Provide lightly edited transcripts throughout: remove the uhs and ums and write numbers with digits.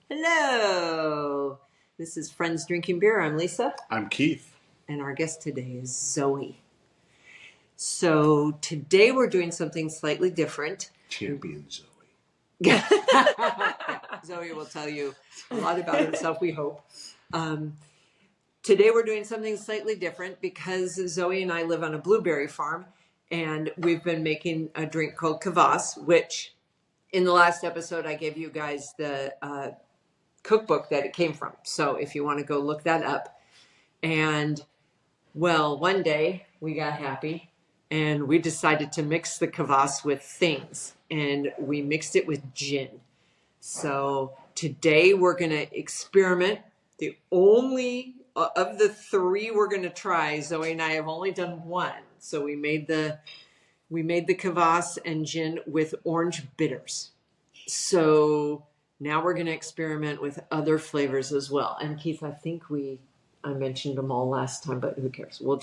Hello. This is Friends Drinking Beer. I'm Lisa. I'm Keith. And our guest today is Zoe. So today we're doing something slightly different. Champion Zoe. Zoe will tell you a lot about herself, we hope. Today we're doing something slightly different because Zoe and I live on a blueberry farm, and we've been making a drink called kvass, which in the last episode I gave you guys the cookbook that it came from. So if you want to go look that up. And well, one day we got happy and we decided to mix the kvass with things, and we mixed it with gin. So today we're going to experiment. The only of the three we're going to try, Zoe and I have only done one. So we made the kvass and gin with orange bitters. So now we're going to experiment with other flavors as well. And Keith, I think I mentioned them all last time, but who cares? We'll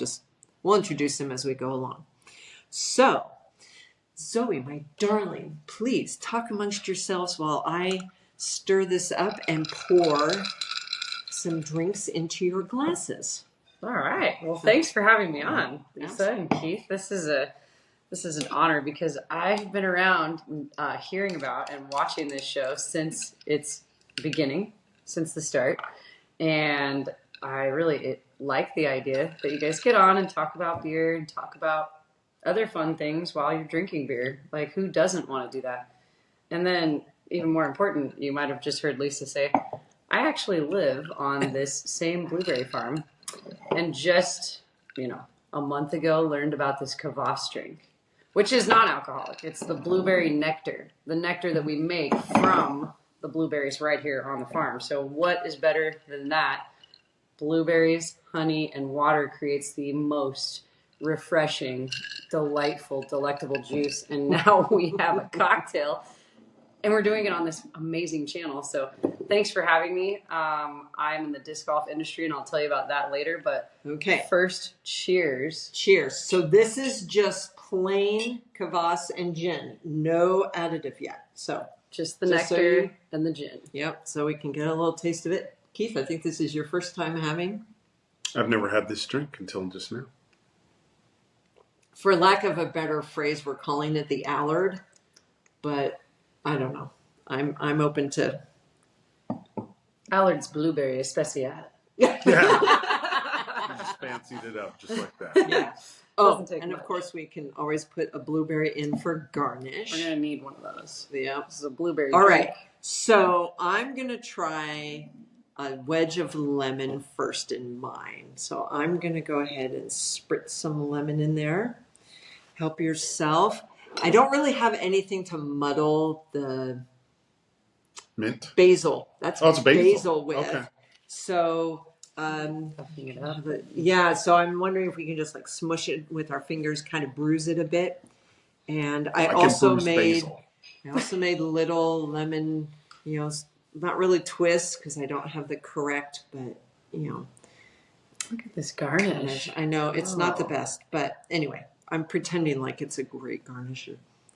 introduce them as we go along. So, Zoe, my darling, please talk amongst yourselves while I stir this up and pour some drinks into your glasses. All right. Well, thanks for having me on, Lisa and Keith. This is an honor because I've been around hearing about and watching this show since its beginning, since the start. And I really like the idea that you guys get on and talk about beer and talk about other fun things while you're drinking beer. Like, who doesn't want to do that? And then, even more important, you might have just heard Lisa say, I actually live on this same blueberry farm, and just, a month ago learned about this kvass drink, which is non-alcoholic. It's the blueberry nectar, the nectar that we make from the blueberries right here on the farm. So what is better than that? Blueberries, honey, and water creates the most refreshing, delightful, delectable juice. And now we have a cocktail, and we're doing it on this amazing channel. So thanks for having me. I'm in the disc golf industry, and I'll tell you about that later. But okay, first, cheers. Cheers. So this is just plain kvass and gin. No additive yet. So just the nectar and the gin. Yep. So we can get a little taste of it. Keith, I think this is your first time having. I've never had this drink until just now. For lack of a better phrase, we're calling it the Allard, but I don't know. I'm open to Allard's Blueberry Especial. Yeah. You just fancied it up just like that. Yeah. Oh, and of course we can always put a blueberry in for garnish. We're going to need one of those. Yeah. This is a blueberry All drink. right. So I'm going to try a wedge of lemon first in mine. So I'm going to go ahead and spritz some lemon in there. Help yourself. I don't really have anything to muddle the mint basil. That's it's basil with. Okay. So, yeah. So I'm wondering if we can just like smush it with our fingers, kind of bruise it a bit. And I also made little lemon, not really twists because I don't have the correct, but Look at this garnish. I know it's not the best, but anyway. I'm pretending like it's a great garnish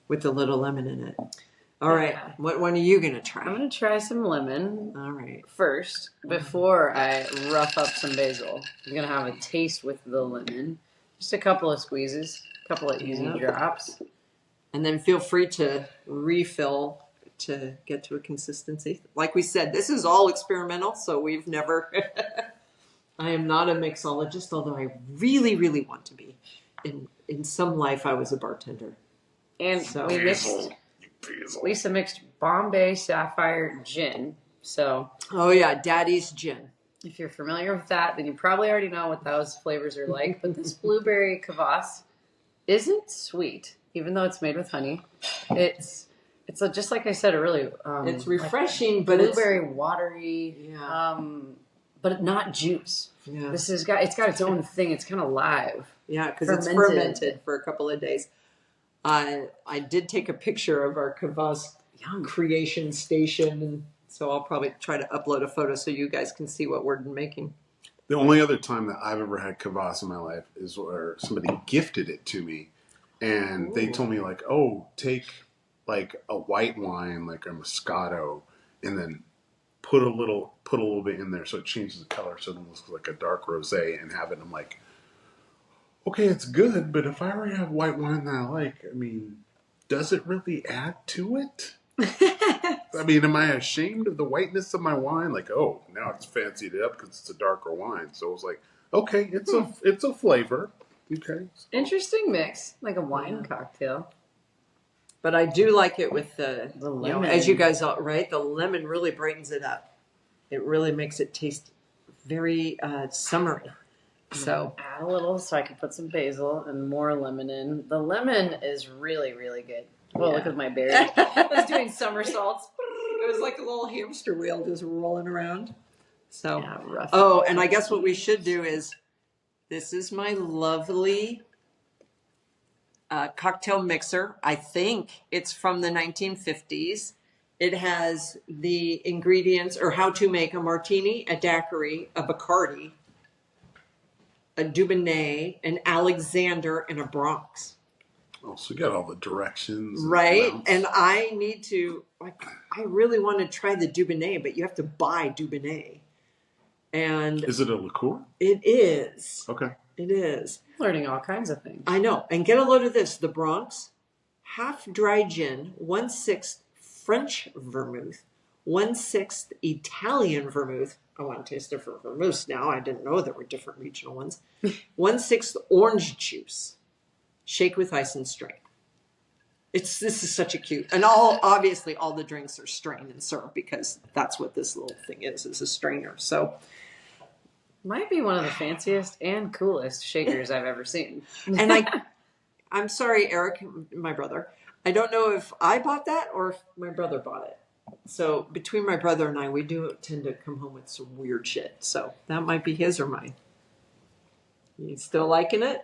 with a little lemon in it. All right. What one are you going to try? I'm going to try some lemon. All right. First, before I rough up some basil. I'm going to have a taste with the lemon. Just a couple of squeezes, a couple of easy drops. And then feel free to refill to get to a consistency. Like we said, this is all experimental, so we've never... I am not a mixologist, although I really, really want to be. In some life, I was a bartender. And we mixed... Lisa mixed Bombay Sapphire Gin. So, oh yeah, Daddy's Gin. If you're familiar with that, then you probably already know what those flavors are like. But this blueberry kvass isn't sweet, even though it's made with honey. It's just like I said earlier. It's refreshing, like but blueberry watery. But not juice. Yeah, it's got its own thing. It's kind of live. Yeah, because it's fermented for a couple of days. I did take a picture of our kvass creation station, and so I'll probably try to upload a photo so you guys can see what we're making. The only other time that I've ever had kvass in my life is where somebody gifted it to me, and they told me like, "Oh, take like a white wine, like a Moscato, and then put a little bit in there so it changes the color, so it looks like a dark rosé, and have it. I'm like, okay, it's good, but if I already have white wine that I like, I mean, does it really add to it? I mean, am I ashamed of the whiteness of my wine? Like, oh, now it's fancied it up because it's a darker wine. So I was like, okay, it's a flavor. Okay, so. Interesting mix, like a wine cocktail. But I do like it with the lemon. as you guys all right, the lemon really brightens it up. It really makes it taste very summery. So add a little so I can put some basil and more lemon in. The lemon is really, really good. Well, look at my berry. I was doing somersaults. It was like a little hamster wheel just rolling around. So, rough. And I guess what we should do is, this is my lovely cocktail mixer. I think it's from the 1950s. It has the ingredients, or how to make a martini, a daiquiri, a Bacardi, a Dubonnet, an Alexander, and a Bronx. Oh, so you got all the directions. Right. And I need to, I really want to try the Dubonnet, but you have to buy Dubonnet. And is it a liqueur? It is. Okay. It is. Learning all kinds of things. I know. And get a load of this. The Bronx, half dry gin, 1/6 French vermouth, 1/6 Italian vermouth. I want to taste different vermouths now. I didn't know there were different regional ones. 1/6 orange juice. Shake with ice and strain. This is such a cute, and obviously all the drinks are strain and serve, because that's what this little thing is a strainer. So might be one of the fanciest and coolest shakers I've ever seen. And I'm sorry, Eric, my brother. I don't know if I bought that or if my brother bought it. So between my brother and I, we do tend to come home with some weird shit. So that might be his or mine. You still liking it?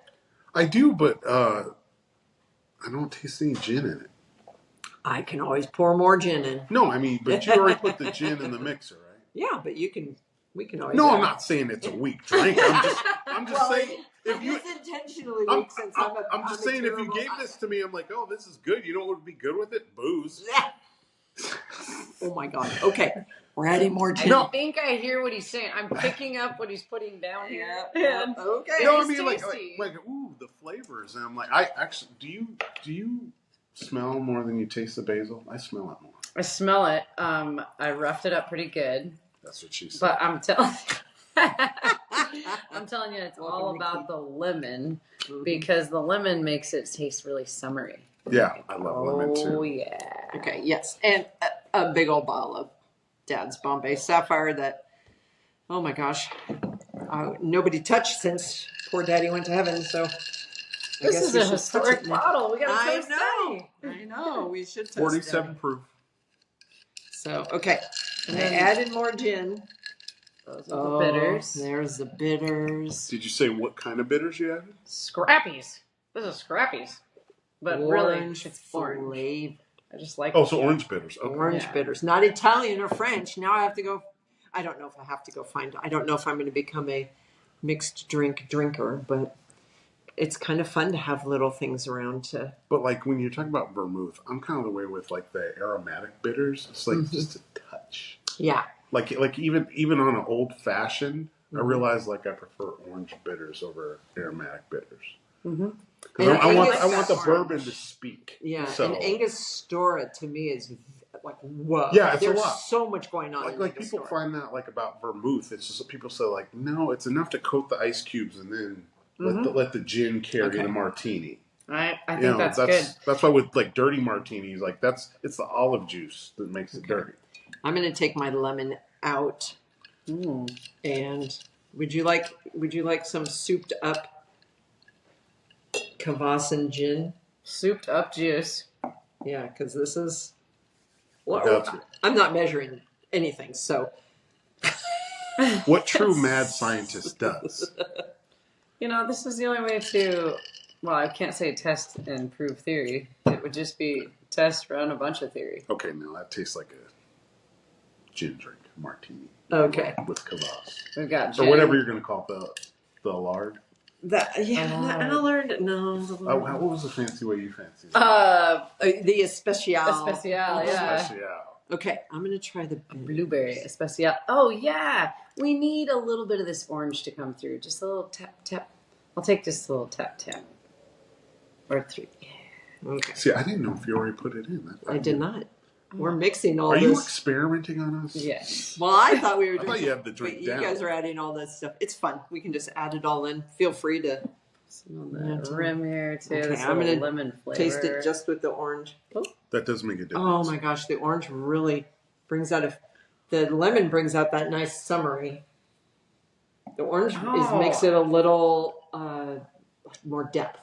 I do, but I don't taste any gin in it. I can always pour more gin in. No, I mean, but you already put the gin in the mixer, right? Yeah, but we can always. No, I'm not saying it's a weak drink. I'm just saying if you. It's intentionally weak since I'm just saying if you gave this to me, I'm like, oh, this is good. You know what would be good with it? Booze. Oh my god. Okay, we're adding more gin. I think I hear what he's saying. I'm picking up what he's putting down here. Yeah. Okay. You know what I mean? Like, ooh, the flavors. And I'm like, I actually, do you smell more than you taste the basil? I smell it more. I smell it. I roughed it up pretty good. That's what she said. But I'm telling you, it's all about the lemon, because the lemon makes it taste really summery. Yeah, I love lemon too. Oh yeah. Okay. Yes, and a big old bottle of Dad's Bombay Sapphire that, oh my gosh, nobody touched since poor Daddy went to heaven. So this is a historic bottle. We got to taste I know. We should taste 47 proof. So okay, and I added more gin. Those are the bitters. There's the bitters. Did you say what kind of bitters you added? Scrappies. This is Scrappies. But orange really, it's orange. flavor. I just like. Oh, so orange bitters. Okay. Orange bitters, not Italian or French. Now I have to go. I don't know if I have to go find. I don't know if I'm going to become a mixed drinker, but it's kind of fun to have little things around to. But like when you're talking about vermouth, I'm kind of the way with like the aromatic bitters. It's like just a touch. Yeah. Like even on an old fashioned, I realize like I prefer orange bitters over aromatic bitters. Mm-hmm. I want the bourbon to speak. Yeah, so. And Angostura to me is like, whoa. Yeah, it's There's a lot. So much going on. Like people find that like about vermouth. It's just people say like, no, it's enough to coat the ice cubes and then let the gin carry the martini. I think that's good. That's why with like dirty martinis, like it's the olive juice that makes it dirty. I'm going to take my lemon out. And would you like some souped up kvass and gin? Souped up juice. Yeah, because this is. Well, I'm not measuring anything, so. What true mad scientist does? This is the only way to. Well, I can't say test and prove theory. It would just be test run a bunch of theory. Okay, now that tastes like a gin drink, martini. Okay. With kvass. We've got gin. Or whatever you're going to call the lard. I learned it. No. What was the fancy way you fancied? The especial. Especial, yeah. Especial. Okay, I'm gonna try the Blueberry especial. Oh yeah, we need a little bit of this orange to come through. Just a little tap tap. I'll take just a little tap tap. Or 3. Yeah. Okay. See, I didn't know if you already put it in. I did not. We're mixing all Are this. you experimenting on us? Yes. Well, I thought we were. I thought you had the drink down. You guys are adding all this stuff. It's fun. We can just add it all in. Feel free to. Some on the rim here too. Okay, this I'm gonna lemon flavor. Taste it just with the orange. Oh. That does make a difference. Oh my gosh, the orange really brings out the lemon brings out that nice summery. The orange makes it a little more depth.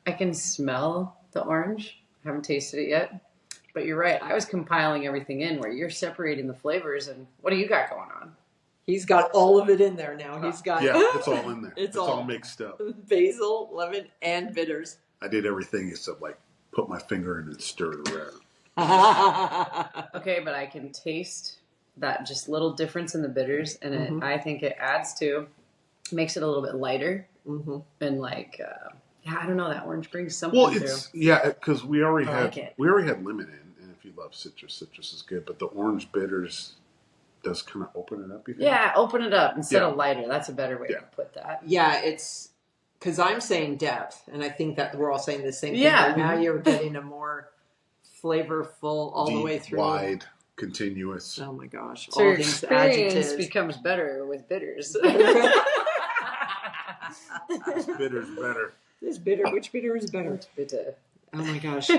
I can smell the orange. I haven't tasted it yet. But you're right. I was compiling everything in where you're separating the flavors. And what do you got going on? He's got all of it in there now. He's got it's all in there. It's all mixed up. Basil, lemon, and bitters. I did everything except like put my finger in and stir it around. Okay, but I can taste that just little difference in the bitters, and I think it adds to, makes it a little bit lighter, and like, I don't know, that orange brings something through. Because we already had lemon in, and if you love citrus is good, but the orange bitters does kind of open it up. You think? Yeah, open it up instead of lighter. That's a better way to put that. Yeah, it's because I'm saying depth, and I think that we're all saying the same thing. Yeah, but now you're getting a more flavorful all deep, the way through. Wide, continuous. Oh my gosh! So all your these experience adjectives becomes better with bitters. This bitter's better. This bitter. Which bitter is better? Bitter. Oh my gosh!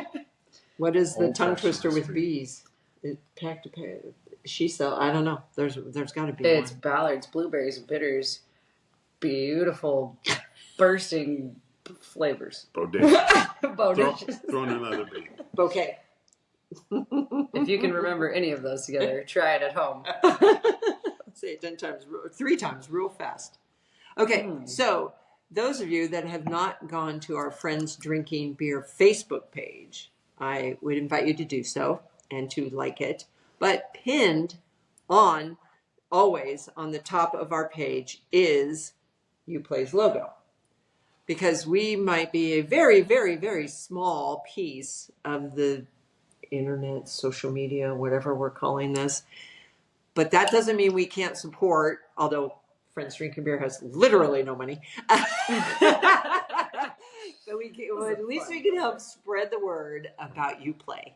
What is the tongue twister with sweet. bees? She sell. I don't know. There's got to be. It's one. ballards, blueberries, and bitters. Beautiful, bursting flavors. Bodacious. Bodacious. Throw in another bee. Bouquet. If you can remember any of those together, try it at home. Say it 10 times, 3 times, real fast. Okay, so those of you that have not gone to our Friends Drinking Beer Facebook page, I would invite you to do so and to like it. But pinned on, always on the top of our page is Uplay's logo. Because we might be a very, very, very small piece of the internet, social media, whatever we're calling this. But that doesn't mean we can't support, although Friends Drinking Beer has literally no money. So at least we can help spread the word about Uplay.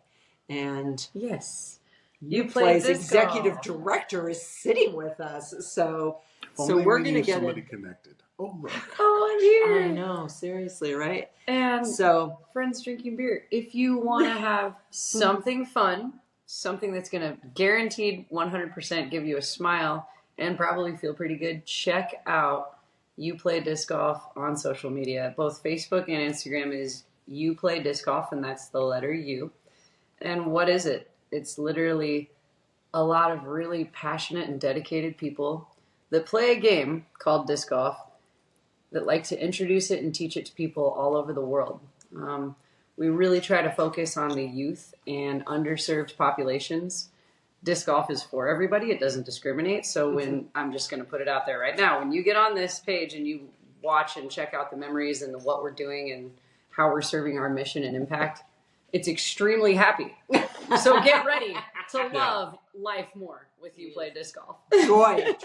And Yes. Uplay's executive director is sitting with us. So we're going to get somebody connected. Oh, look. Oh, I'm here. I know, seriously, right? And So Friends Drinking Beer, if you want to have something fun, something that's going to guaranteed 100% give you a smile and probably feel pretty good, check out Uplay Disc Golf on social media. Both Facebook and Instagram is Uplay Disc Golf, and that's the letter U. And what is it? It's literally a lot of really passionate and dedicated people that play a game called disc golf that like to introduce it and teach it to people all over the world. We really try to focus on the youth and underserved populations. Disc golf is for everybody. It doesn't discriminate. So when I'm just going to put it out there right now, when you get on this page and you watch and check out the memories and what we're doing and how we're serving our mission and impact, it's extremely happy. So get ready to love life more with Uplay Disc Golf. joy.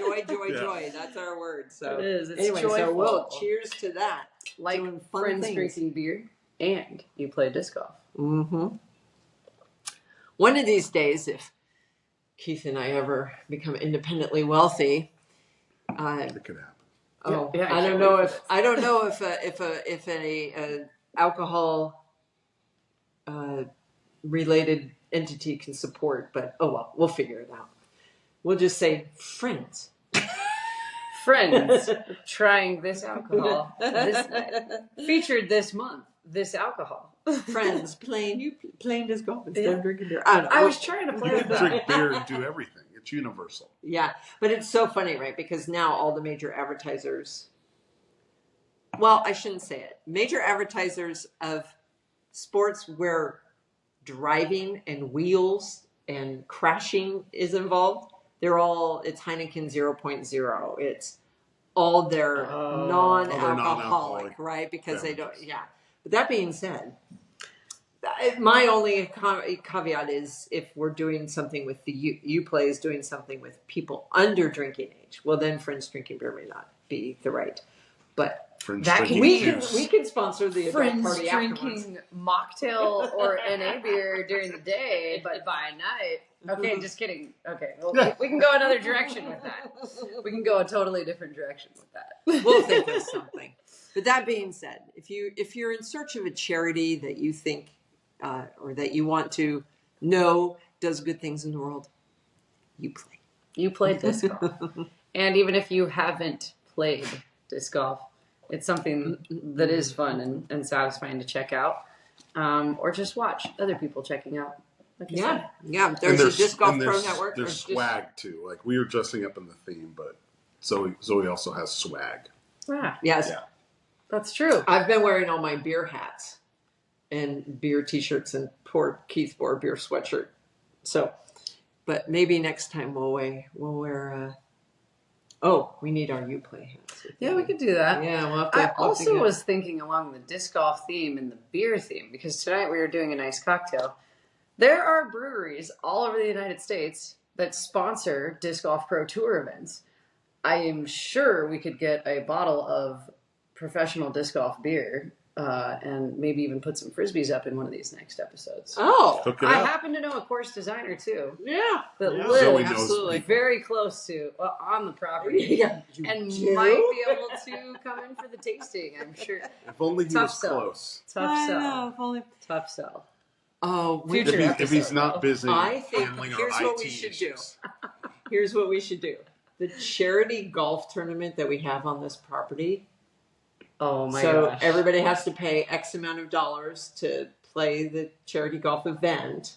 That's our word. So It is. It's anyway, joyful. so we'll cheers to that. Like Doing fun Friends things. Drinking Beer and Uplay Disc Golf. Mm-hmm. One of these days, if Keith and I ever become independently wealthy, It could happen. I don't know if a alcohol related entity can support, but oh well, we'll figure it out. We'll just say friends. Friends trying this alcohol. Featured this month, this alcohol. Friends playing disc golf instead of drinking beer. I don't know. I was trying to play You with can that. drink beer and do everything. It's universal. Yeah, but it's so funny, right? Because now all the major advertisers, well, I shouldn't say it. Major advertisers of sports where driving and wheels and crashing is involved, it's Heineken 0.0. It's all their Oh. non-alcoholic, right? Because they don't, But that being said, my only caveat is if we're doing something with the Uplay is doing something with people under drinking age. Well, then Friends Drinking Beer may not be the right. But that can we can sponsor the adult Friends party drinking mocktail or NA beer during the day, but by night. Okay, just kidding. Okay, well, we can go another direction with that. We can go a totally different direction with that. We'll think of something. But that being said, if you're in search of a charity that you think or that you want to know does good things in the world, you play disc golf. And even if you haven't played disc golf, it's something that is fun and satisfying to check out, or just watch other people checking out. Like yeah. There's a Disc Golf Pro Network. There's swag too. Like we were dressing up in the theme, but Zoe also has swag. Yeah. Yes. Yeah. That's true. I've been wearing all my beer hats and beer t-shirts, and poor Keith wore a beer sweatshirt. So, but maybe next time we'll wear we need our Uplay hats. Yeah, we could do that. Yeah, we'll have I also was thinking along the disc golf theme and the beer theme, because tonight we were doing a nice cocktail. There are breweries all over the United States that sponsor Disc Golf Pro Tour events. I am sure we could get a bottle of professional disc golf beer and maybe even put some Frisbees up in one of these next episodes. Oh, I happen to know a course designer too. Yeah. That Zoe lives knows very close to, on the property. Yeah, and might be able to come in for the tasting, I'm sure. If only he was close. Tough sell. Tough sell. Oh, if he's not busy I think handling our here's what we IT should issues. do. Here's what we should do. The charity golf tournament that we have on this property. Oh my So gosh. everybody has to pay X amount of dollars to play the charity golf event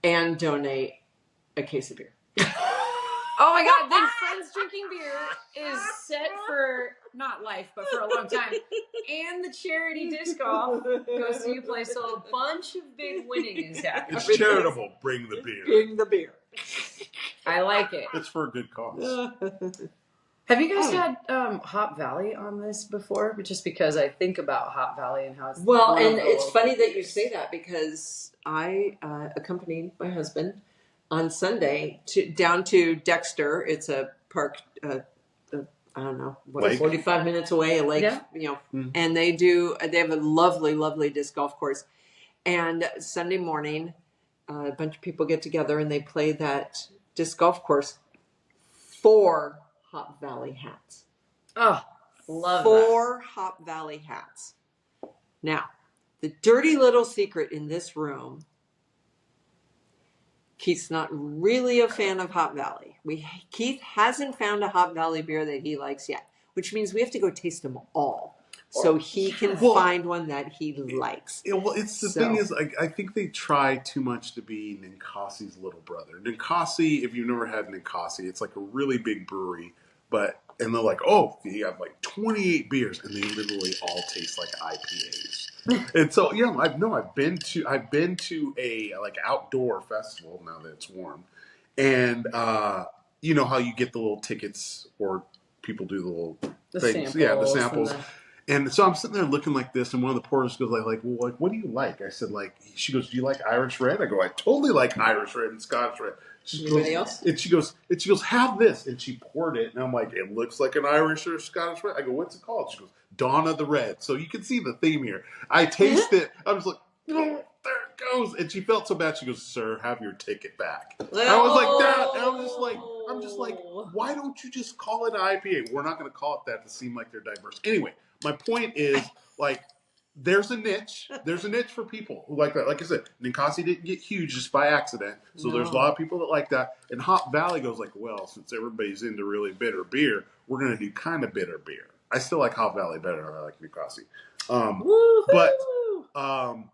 and donate a case of beer. Oh my God, then Friends Drinking Beer is set for, not life, but for a long time. And the charity disc golf goes to Uplay, so a bunch of big winning is happening. It's charitable. Bring the beer. Bring the beer. I like it. It's for a good cause. Have you guys had Hop Valley on this before? Just because I think about Hop Valley and how it's and it's funny that you say that, because I accompanied my husband on Sunday down to Dexter. It's a park, I don't know, 45 minutes away, a lake, and they have a lovely, lovely disc golf course. And Sunday morning, a bunch of people get together and they play that disc golf course for Hop Valley hats. Oh, love 4 Hop Valley hats. Now, the dirty little secret in this room, Keith's not really a fan of Hop Valley. Keith hasn't found a Hop Valley beer that he likes yet, which means we have to go taste them all so he can find one that he likes. It's the thing is, I think they try too much to be Ninkasi's little brother. Ninkasi, if you've never had Ninkasi, it's like a really big brewery, and they're like, oh, you have like 28 beers, and they literally all taste like IPAs. And so, I've been to a like outdoor festival now that it's warm, and you know how you get the little tickets or people do the little things, the samples. And so I'm sitting there looking like this, and one of the porters goes like, well, what do you like? I said, she goes, do you like Irish Red? I go, I totally like Irish Red and Scotch Red. Anybody else? And she goes, have this. And she poured it, and I'm like, it looks like an Irish or Scottish Red. I go, what's it called? She goes, Dawn of the Red. So you can see the theme here. I taste it. I was like, oh, there it goes. And she felt so bad. She goes, sir, have your ticket back. I was like that. And I'm just like, why don't you just call it an IPA? We're not going to call it that to seem like they're diverse. Anyway, my point is, there's a niche. There's a niche for people who like that. Like I said, Ninkasi didn't get huge just by accident. So there's a lot of people that like that. And Hop Valley goes like, well, since everybody's into really bitter beer, we're going to do kind of bitter beer. I still like Hop Valley better than I like Ninkasi.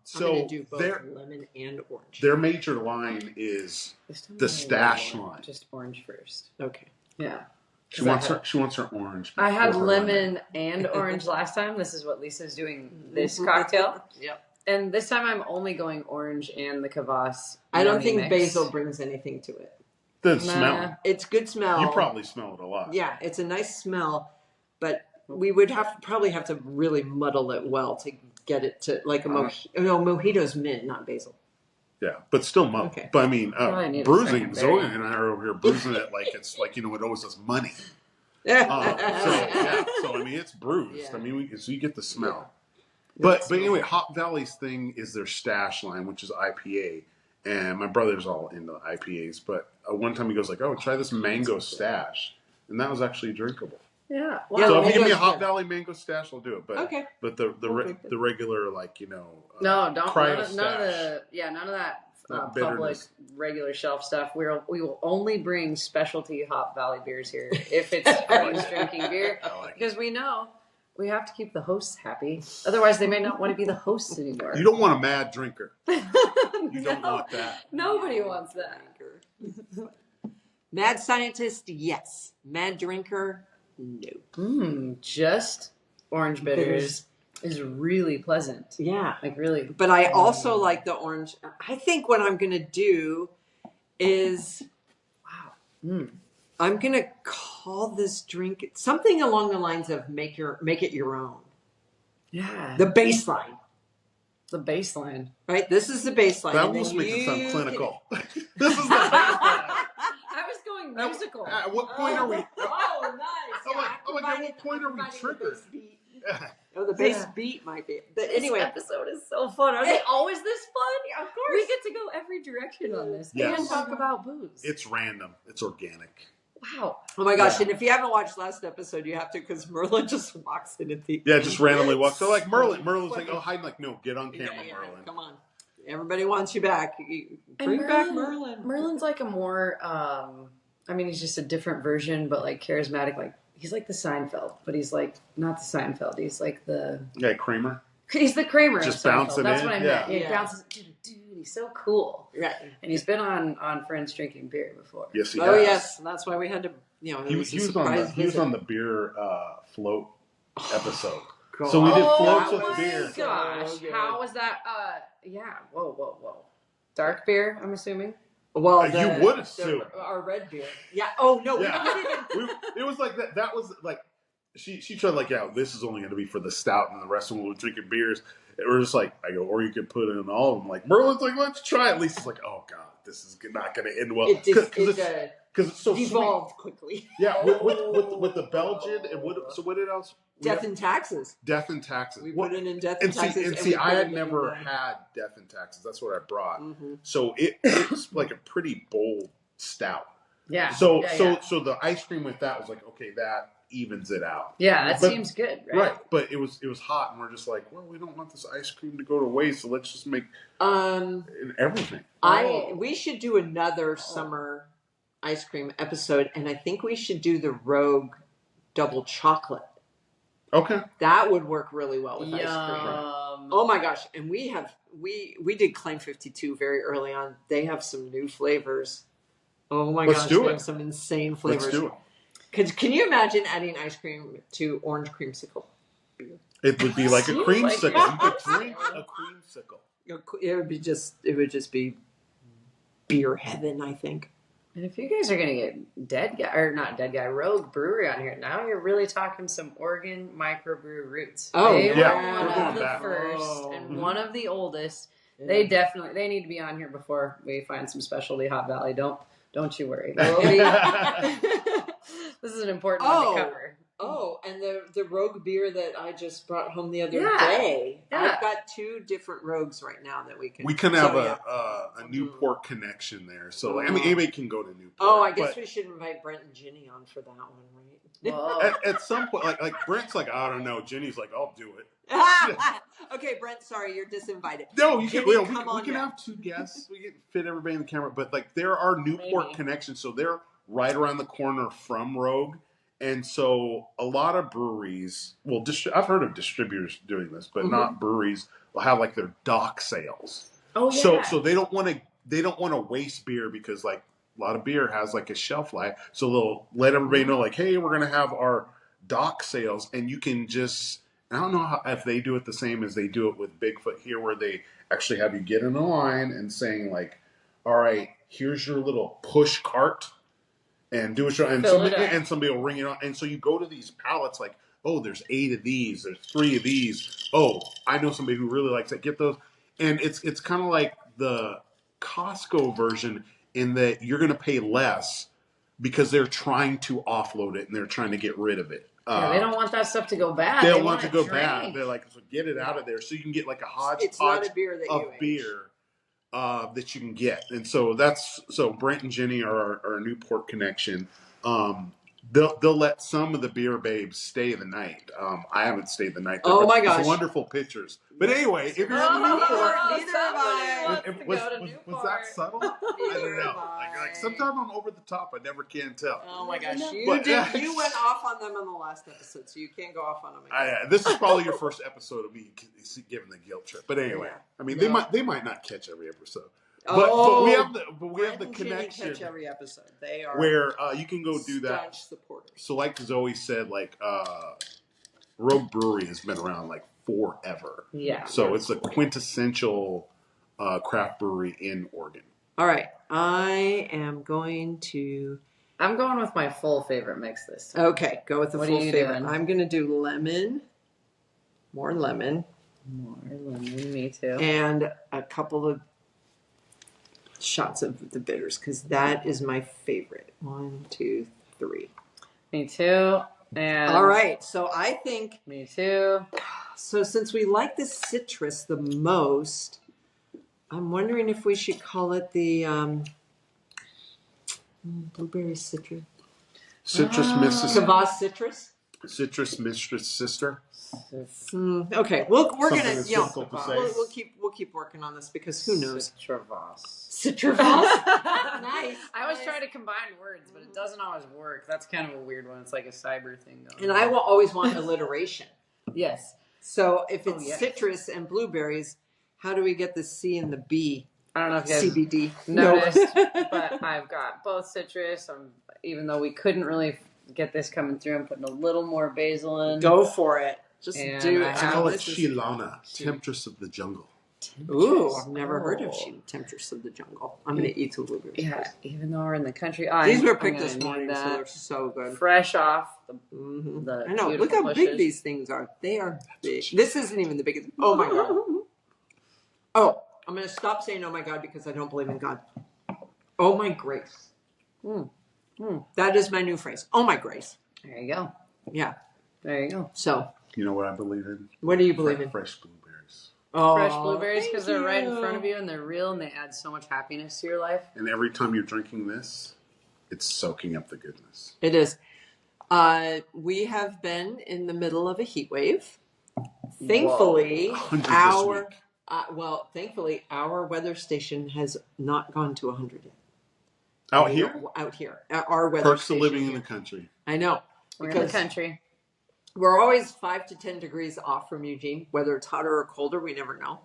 So do both lemon and orange. Their major line is the stash line. Just orange first. Okay. Yeah. She wants her orange. I had lemon and orange last time. This is what Lisa's doing this cocktail. Yep. And this time I'm only going orange and the kvass. I don't think basil brings anything to it. The smell. It's good smell. You probably smell it a lot. Yeah, it's a nice smell, but we would probably have to really muddle it well to get it to like a mojito. No, mojito's mint, not basil. Yeah, but still muddle. Okay. But I mean, bruising. Zoe Zoe and I are over here bruising it like it's like it owes us money. So I mean, it's bruised. Yeah. I mean, so you get the smell. Yeah. But anyway, Hop Valley's thing is their stash line, which is IPA, and my brother's all into IPAs. But one time he goes like, "Oh, try this mango stash," and that was actually drinkable. Yeah. Wow. So if you give me a Hop Valley mango stash, I'll do it. But okay. But the regular no, don't none of that public regular shelf stuff. We will only bring specialty Hop Valley beers here if it's friends drinking beer, because we know we have to keep the hosts happy. Otherwise, they may not want to be the hosts anymore. You don't want a mad drinker. You don't want that. Nobody wants that. Mad scientist, yes. Mad drinker, no. Just orange bitters is really pleasant. Yeah. Like really. But I also like the orange. I think what I'm going to do is, I'm going to call this drink something along the lines of make it your own. Yeah. The baseline. The baseline. Right? This is the baseline. That almost makes it sound clinical. This is the baseline. I was going musical. At what point are we? Oh, nice. I'm like, at what point are we triggered? The bass beat might be. But anyway, this episode is so fun. Are they always this fun? Yeah, of course. We get to go every direction on this and talk about booze. It's random. It's organic. Wow. Oh my gosh. And if you haven't watched last episode, you have to, because Merlyn just walks in at the just randomly walks. So like Merlyn's like, oh, hide. Like, no, get on camera, Merlyn. Come on. Everybody wants you back. Bring back Merlyn. Merlyn's like a more, he's just a different version, but like charismatic. Like he's like the Seinfeld, but he's like not the Seinfeld. He's like the Kramer. He's the Kramer. Just of bouncing That's in. what I meant. He bounces. Dude, he's so cool. Right. And he's been on Friends Drinking Beer before. Yes, he has. Oh yes, that's why we had to. He was on the beer float episode. So we did floats with beer. Gosh, how was that? Whoa. Dark beer, I'm assuming. Well, you would assume our red beer. Yeah. Oh no. Yeah. It was like that. That was like she tried like, this is only going to be for the stout, and the rest of them were drinking beers. And we're just like, or you could put it in all of them. Like Merlyn's like, let's try it. Lisa's like, oh god, this is not going to end well because it's so devolved sweet. Quickly. Yeah, with the Belgian and what else? Death and Taxes. Death and Taxes. We put it in Death and Taxes. And see, I had never had Death and Taxes. That's what I brought. Mm-hmm. So it's like a pretty bold stout. Yeah. So the ice cream with that was like, okay, that evens it out. Yeah, that seems good, right? Right, but it was hot, and we're just like, well, we don't want this ice cream to go to waste, so let's just make everything. We should do another summer ice cream episode, and I think we should do the Rogue double chocolate. Okay, that would work really well with ice cream. Oh my gosh! And we did Claim 52 very early on. They have some new flavors. Oh my gosh! They have some insane flavors. Let's do it. Can you imagine adding ice cream to orange creamsicle beer? It would be like a creamsicle. You could drink a creamsicle. It would just be beer heaven, I think. And if you guys are gonna get Rogue Brewery on here, now you're really talking some Oregon microbrew roots. They were one of the first and one of the oldest. Yeah. They need to be on here before we find some specialty Hop Valley. Don't you worry. This is an important one to cover. Oh, and the Rogue beer that I just brought home the other day. Yeah. I've got 2 different Rogues right now that we can. We can have a Newport connection there. So anybody can go to Newport. Oh, I guess we should invite Brent and Ginny on for that one, right? At some point, like Brent's like, I don't know. Ginny's like, I'll do it. Okay, Brent, sorry, you're disinvited. No, you can. We can have 2 guests. We can fit everybody in the camera. But like, there are Newport connections, so they're right around the corner from Rogue. And so a lot of breweries, I've heard of distributors doing this, but not breweries, will have like their dock sales. Oh yeah. So they don't want to waste beer because like a lot of beer has like a shelf life. So they'll let everybody know like, hey, we're going to have our dock sales, and you can just, I don't know if they do it the same as they do it with Bigfoot here, where they actually have you get in a line and saying like, all right, here's your little push cart, and do it. And somebody will ring it on. And so you go to these pallets like, oh, there's 8 of these, there's 3 of these. Oh, I know somebody who really likes it. Get those. And it's kind of like the Costco version in that you're going to pay less because they're trying to offload it and they're trying to get rid of it. They don't want that stuff to go bad. They don't want it to go bad. They're like, so get it out of there. So you can get like a hodgepodge of beer that you can get. And so Brent and Jenny are our Newport connection. They'll let some of the beer babes stay the night. I haven't stayed the night. Oh my gosh. Wonderful pictures. But anyway, if you're in Newport, was that subtle? I don't know. Like sometimes I'm over the top. I never can tell. Oh my gosh, you went off on them on the last episode, so you can't go off on them again. This is probably your first episode of me giving the guilt trip. But anyway, I mean, they might not catch every episode. But we have the connection. Catch every episode. They are where you can go do that. Supporters. So, like Zoe said, like Rogue Brewery has been around like forever. Yeah. So it's a quintessential craft brewery in Oregon. All right, I'm going with my full favorite mix this time. Okay, go with the full favorite. I'm going to do lemon. More lemon. Me too. And a couple of shots of the bitters because that is my favorite. 1, 2, 3. Me too. And all right, so I think me too. So since we like the citrus the most, I'm wondering if we should call it the blueberry citrus. Citrus Mistress. Kvass citrus. Citrus Mistress Sister. Okay, we're gonna we'll keep working on this because who knows? Citrus. Nice. I was trying to combine words, but it doesn't always work. That's kind of a weird one. It's like a cyber thing going. And I will always want alliteration. Yes. So if it's citrus and blueberries, how do we get the C and the B? I don't know if you guys CBD noticed, but I've got both citrus. Even though we couldn't really get this coming through, I'm putting a little more basil in. Go for it. Just do it. I call it Shilana, Temptress of the Jungle. Ooh, I've never heard of Temptress of the Jungle. I'm going to eat some blueberries. Yeah, even though we're in the country. These were picked this morning, so they're so good. Fresh off the I know. Look how big these things are. They are big. This isn't even the biggest. Oh, my God. Oh, I'm going to stop saying oh, my God, because I don't believe in God. Oh, my grace. That is my new phrase. Oh, my grace. There you go. Yeah. There you go. So. You know what I believe in? What do you believe in? Fresh blueberries. Oh, fresh blueberries because they're right in front of you and they're real and they add so much happiness to your life. And every time you're drinking this, it's soaking up the goodness. It is. We have been in the middle of a heat wave. Thankfully, thankfully our weather station has not gone to 100 yet. Out here? Out here. Our weather Perks station. of living in the country. I know. We're in the country. We're always 5 to 10 degrees off from Eugene. Whether it's hotter or colder, we never know.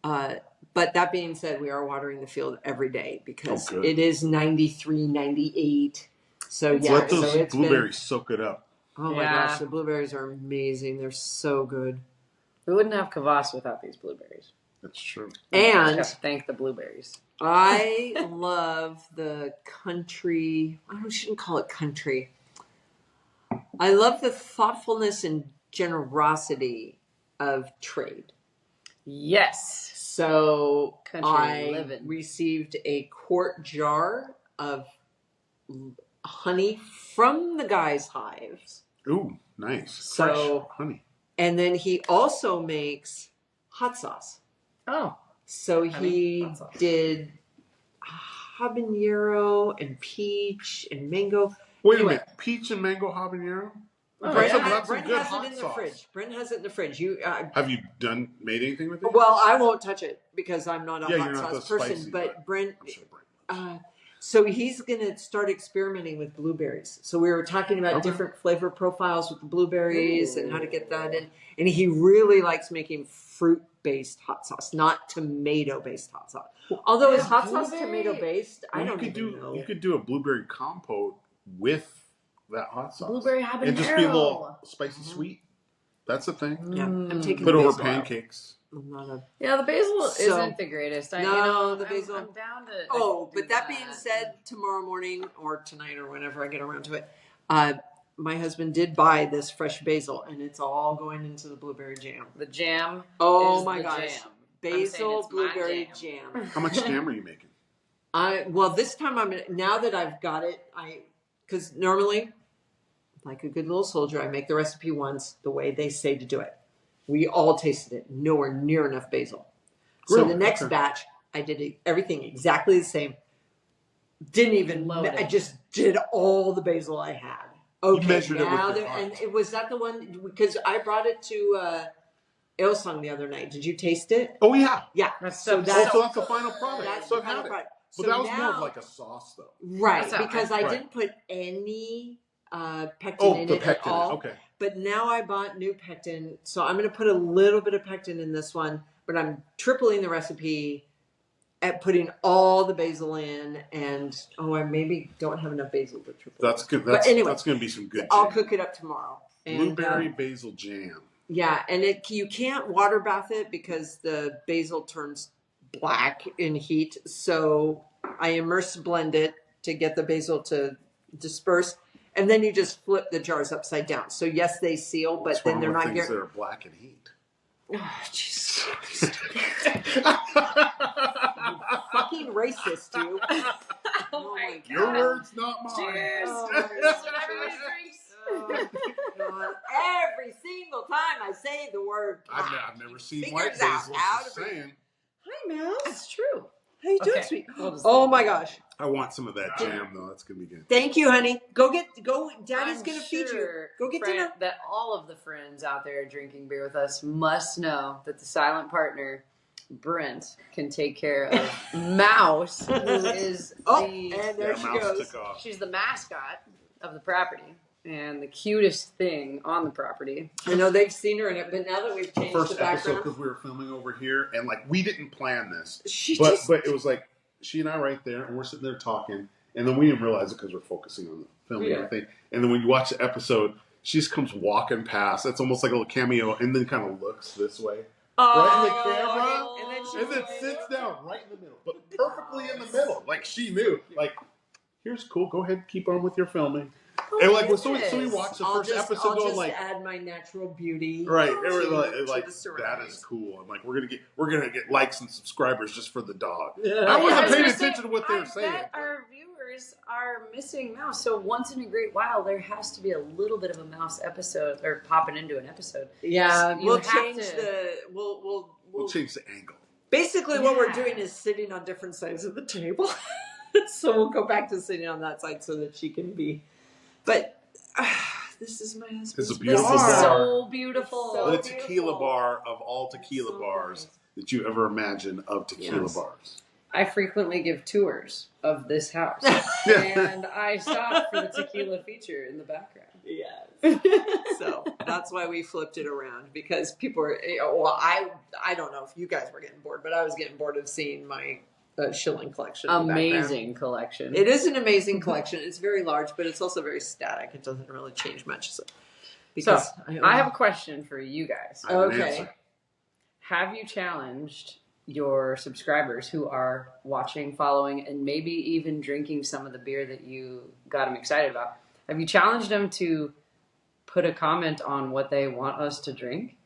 But that being said, we are watering the field every day because it is 93, 98. So yeah. Let those blueberries soak it up. Oh my gosh, the blueberries are amazing. They're so good. We wouldn't have kvass without these blueberries. That's true. And just thank the blueberries. I love the country. I shouldn't call it country. I love the thoughtfulness and generosity of trade. Yes. So I received a quart jar of honey from the guy's hives. Ooh, nice. So, fresh honey. And then he also makes hot sauce. Oh. So he did habanero and peach and mango. Wait a minute. Peach and mango habanero? Brent has it in the fridge. Brent has it in the fridge. Have you made anything with it? Well, I won't touch it because I'm not a hot sauce person. Spicy, but Brent, so he's going to start experimenting with blueberries. So we were talking about different flavor profiles with the blueberries and how to get that in. And he really likes making fruit-based hot sauce, not tomato-based hot sauce. Although is hot sauce tomato-based? I don't even know. You could do a blueberry compote with that hot sauce. Blueberry habanero. And just be a little spicy sweet. That's a thing. Yeah, I'm taking put over pancakes. I'm not a. Yeah, the basil So- isn't the greatest. The basil. I'm down to. Oh, do but that being said, tomorrow morning or tonight or whenever I get around to it, my husband did buy this fresh basil, and it's all going into the blueberry jam. the jam. Oh is my the gosh, jam. basil it's my blueberry jam. How much jam are you making? Well, this time now that I've got it, because normally, like a good little soldier, I make the recipe once the way they say to do it. We all tasted it, nowhere near enough basil. So Really? the next Okay. batch, I did everything exactly the same. Didn't even. I just did all the basil I had. Okay, You measured it with now your heart. and it was that the one because I brought it to Alesong the other night. Did you taste it? Oh yeah. Yeah. That's So so- that's So that's the final product. that's so the I've had final it. product. But So that was more now- of like a sauce, though. Right, That's how because I- I right. didn't put any pectin Oh, in the it at pectin. all. Okay. But now I bought new pectin, so I'm going to put a little bit of pectin in this one. But I'm tripling the recipe at putting all the basil in, and I maybe don't have enough basil to triple. That's good. But That's anyway, that's going to be some good. I'll jam. cook it up tomorrow. And, Blueberry basil jam. yeah, and you can't water bath it because the basil turns black in heat. So I immerse blend it to get the basil to disperse, and then you just flip the jars upside down. So yes, they seal, but What's then wrong they're with not things that are black and heat. Oh, Jesus Christ. Fucking racist, you. Oh my God. Your words, not mine. Cheers. Oh, That's what everybody drinks. Oh, God. Every single time I say the word black, I've never seen figures white out basil. how Just to bring- saying. Hi, Mouse. That's true. How you doing, Okay, sweet? we'll just Oh leave my it. gosh. I want some of that jam though. That's gonna be good. Thank you, honey. Go. Daddy's I'm gonna feed you. sure Go get friend- dinner. That all of the friends out there drinking beer with us must know that the silent partner, Brent, can take care of Mouse, who is Oh, the and there Yeah, she mouse goes. took off. she's the mascot of the property and the cutest thing on the property. I know they've seen her in it, but now that we've changed First the episode background, because we were filming over here and like we didn't plan this, she but just it was like she and I right there and we're sitting there talking and then we didn't realize it because we're focusing on the filming Yeah. and everything. And then when you watch the episode, she just comes walking past. It's almost like a little cameo and then kind of looks this way. Right in the camera, and then sits down right in the middle, but perfectly in the middle. Like she knew. Like, here's cool. Go ahead, keep on with your filming. And like, so we watched the first episode I'll going just like, add my natural beauty. right? It was to like the that surroundings. is cool. I'm like, we're gonna get likes and subscribers just for the dog. Yeah. I wasn't was paying gonna attention to what they were saying. I bet our viewers are missing Mouse. So once in a great while, there has to be a little bit of a Mouse episode or popping into an episode. Yeah, You we'll have change to- We'll change the angle. Basically, what we're Yeah. doing is sitting on different sides of the table. So we'll go back to sitting on that side so that she can be. But this is my husband's It's a beautiful bar. bar. So beautiful. So The beautiful. tequila bar of all tequila So bars nice. that you ever imagine of tequila Yes. bars. I frequently give tours of this house, Yeah. and I stop for the tequila feature in the background. Yes. So that's why we flipped it around because people were. Well, I don't know if you guys were getting bored, but I was getting bored of seeing my shilling collection. in the background. Amazing collection. It is an amazing collection. It's very large, but it's also very static. It doesn't really change much. So I have a question for you guys. I have an Okay. answer. Have you challenged your subscribers who are watching, following, and maybe even drinking some of the beer that you got them excited about? Have you challenged them to put a comment on what they want us to drink?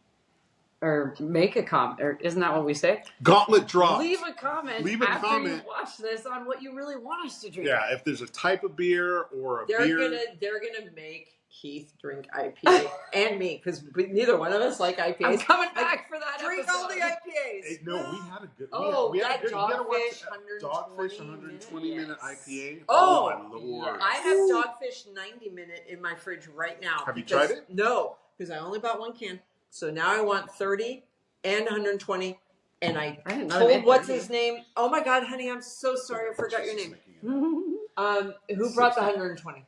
Or make a comment? Or isn't that what we say? Gauntlet drop. Leave a comment Leave a after comment. you watch this on what you really want us to drink. Yeah, if there's a type of beer or a they're beer. gonna make Keith drink IPA and me because neither one of us like IPAs. I'm coming back for that Drink episode. all the IPAs. Hey, no, we had a good. Oh, we had that a good. You gotta watch Dogfish that Dogfish 120 minute Yes. IPA. Oh, my lord! I have Dogfish 90 minute in my fridge right now. Have you because- tried it? No, because I only bought one can. So now I want 30 and 120. And I I didn't know told they made what's 30. his name? Oh my God, honey, I'm so sorry. I forgot your name. Mm-hmm. Who brought the 120?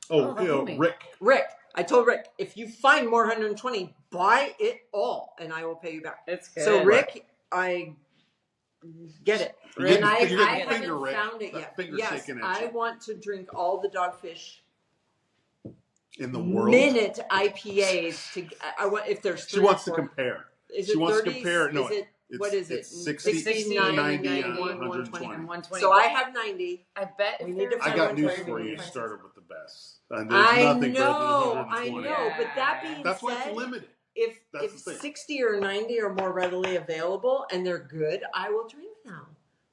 Oh, the homie. Rick. Rick. I told Rick, if you find more 120, buy it all, and I will pay you back. It's good. So Rick, I get it, You're and getting- I you're getting haven't finger, Rick. found it That yet. finger Yes, shaking at I you. want to drink all the Dogfish In the world, minute IPAs. I want if there's she three or wants to four. compare. Is She it wants 30? to compare. No, What is it? It's 60, 90, and 120. and 120. So I have 90. I bet We if need to there I find got one news twenty for million you. You prices. started with the best. And there's nothing better than 120. I know. But that being That's why said, it's limited. if That's the thing. 60 or 90 are more readily available and they're good, I will drink them.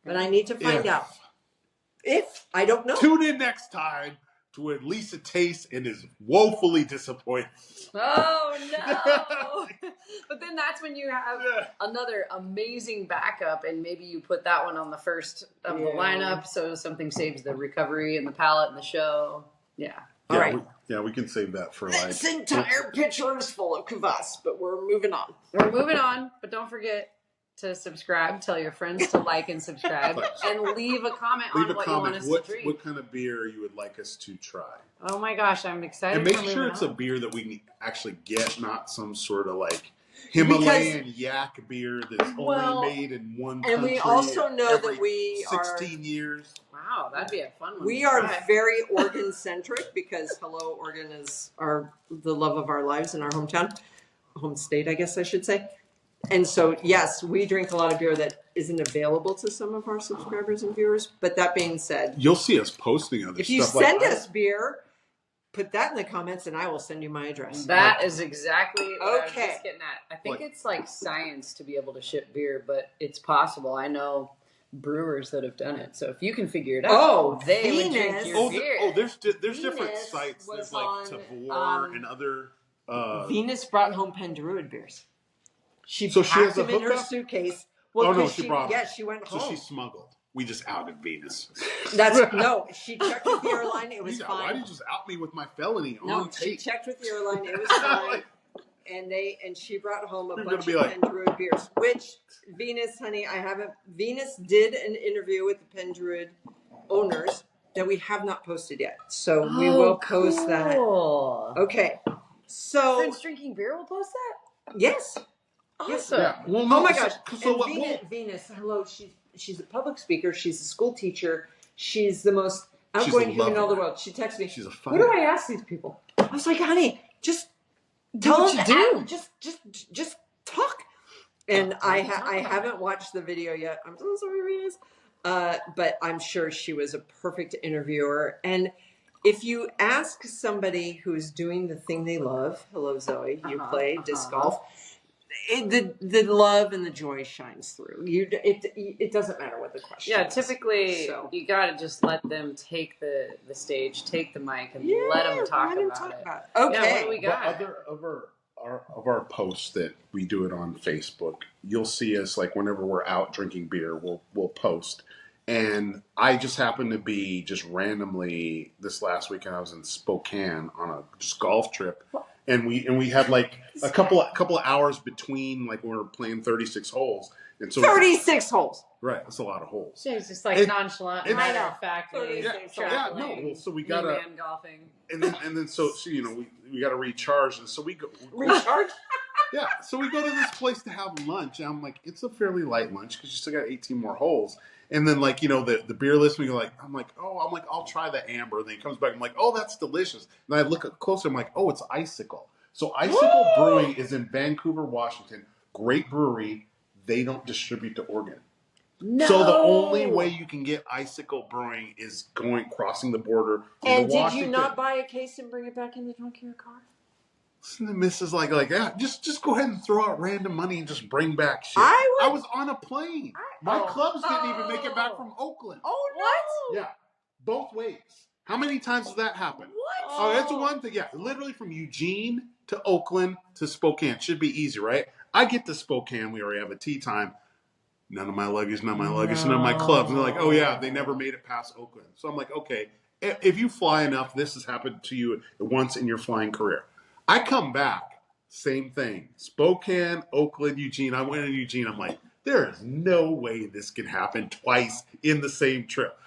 But I need to find out. If I don't know. Tune in next time to when Lisa tastes and is woefully disappointed. Oh no! But then that's when you have another amazing backup, and maybe you put that one on the first of the lineup, so something saves the recovery and the palate and the show. Yeah. All right. We can save that for This entire pitcher is full of kvass, but we're moving on. We're moving on, but don't forget to subscribe. Tell your friends to like and subscribe, and leave a comment on what you want us to drink. What kind of beer you would like us to try? Oh my gosh, I'm excited. And make sure it's a beer that we can actually get, not some sort of like Himalayan yak beer that's only made in one country. And we also know that we 16 years. Wow, that'd be a fun one. We are very Oregon centric because Oregon is the love of our lives in our home state, I guess I should say. And so, yes, we drink a lot of beer that isn't available to some of our subscribers and viewers. But that being said, you'll see us posting other stuff. If you send us beer, put that in the comments and I will send you my address. That is exactly what I was just getting at. I think it's like science to be able to ship beer, but it's possible. I know brewers that have done it. So if you can figure it out, they would drink your beer. There's different sites. There's like Tavor and other. Venus brought home Pendruid beers. She has packed a them in her suitcase. Well, she brought them. Yeah, she went home. So she smuggled. We just outed Venus. She checked with the airline. It was fine. Why did you just out me with my felony on tape? She checked with the airline. It was fine. And she brought home a bunch of Pendruid beers. Which Venus, honey, Venus did an interview with the Pendruid owners that we have not posted yet. So we will post that. Okay. So Friends Drinking Beer will post that? Yes. Awesome. Yeah. Well, no, oh my gosh. So Venus, hello. She's a public speaker. She's a school teacher. She's the most outgoing human in all the world. She texted me. She's a what do I ask these people? I was like, honey, just tell them to just talk. And I haven't watched the video yet. I'm so sorry, Venus. But I'm sure she was a perfect interviewer. And if you ask somebody who's doing the thing they love, hello Zoe, you play disc golf. The love and the joy shines through. It doesn't matter what the question is. Yeah, typically you got to just let them take the stage, take the mic, and let them talk about it. Okay. Yeah, what do we got? Other of our posts that we do it on Facebook, you'll see us like whenever we're out drinking beer, we'll post. And I just happened to be just randomly this last weekend. I was in Spokane on a just golf trip, and we had like a couple of hours between like when we were playing 36 holes. And so 36 holes. Right, that's a lot of holes. Yeah, it's just like nonchalant, matter of fact. So we gotta golfing, and then so we gotta recharge, and so we go recharge. Yeah, so we go to this place to have lunch, and I'm like, it's a fairly light lunch because you still got 18 more holes. And then like the beer list, I'm like, I'll try the amber. And then he comes back, I'm like, oh, that's delicious. And I look closer, I'm like, oh, it's Icicle. So Icicle Brewing is in Vancouver, Washington. Great brewery. They don't distribute to Oregon. No. So the only way you can get Icicle Brewing is crossing the border into Washington. And did you not buy a case and bring it back in the trunk of your car? Listen to Mrs. like just go ahead and throw out random money and just bring back shit. I was on a plane. My clubs didn't even make it back from Oakland. Oh, what? Yeah, both ways. How many times does that happen? What? Oh, that's one thing. Yeah, literally from Eugene to Oakland to Spokane. Should be easy, right? I get to Spokane. We already have a tea time. None of my luggage, none of my clubs. And they're like, oh, yeah, they never made it past Oakland. So I'm like, okay, if you fly enough, this has happened to you once in your flying career. I come back, same thing. Spokane, Oakland, Eugene. I went to Eugene. I'm like, there is no way this can happen twice in the same trip.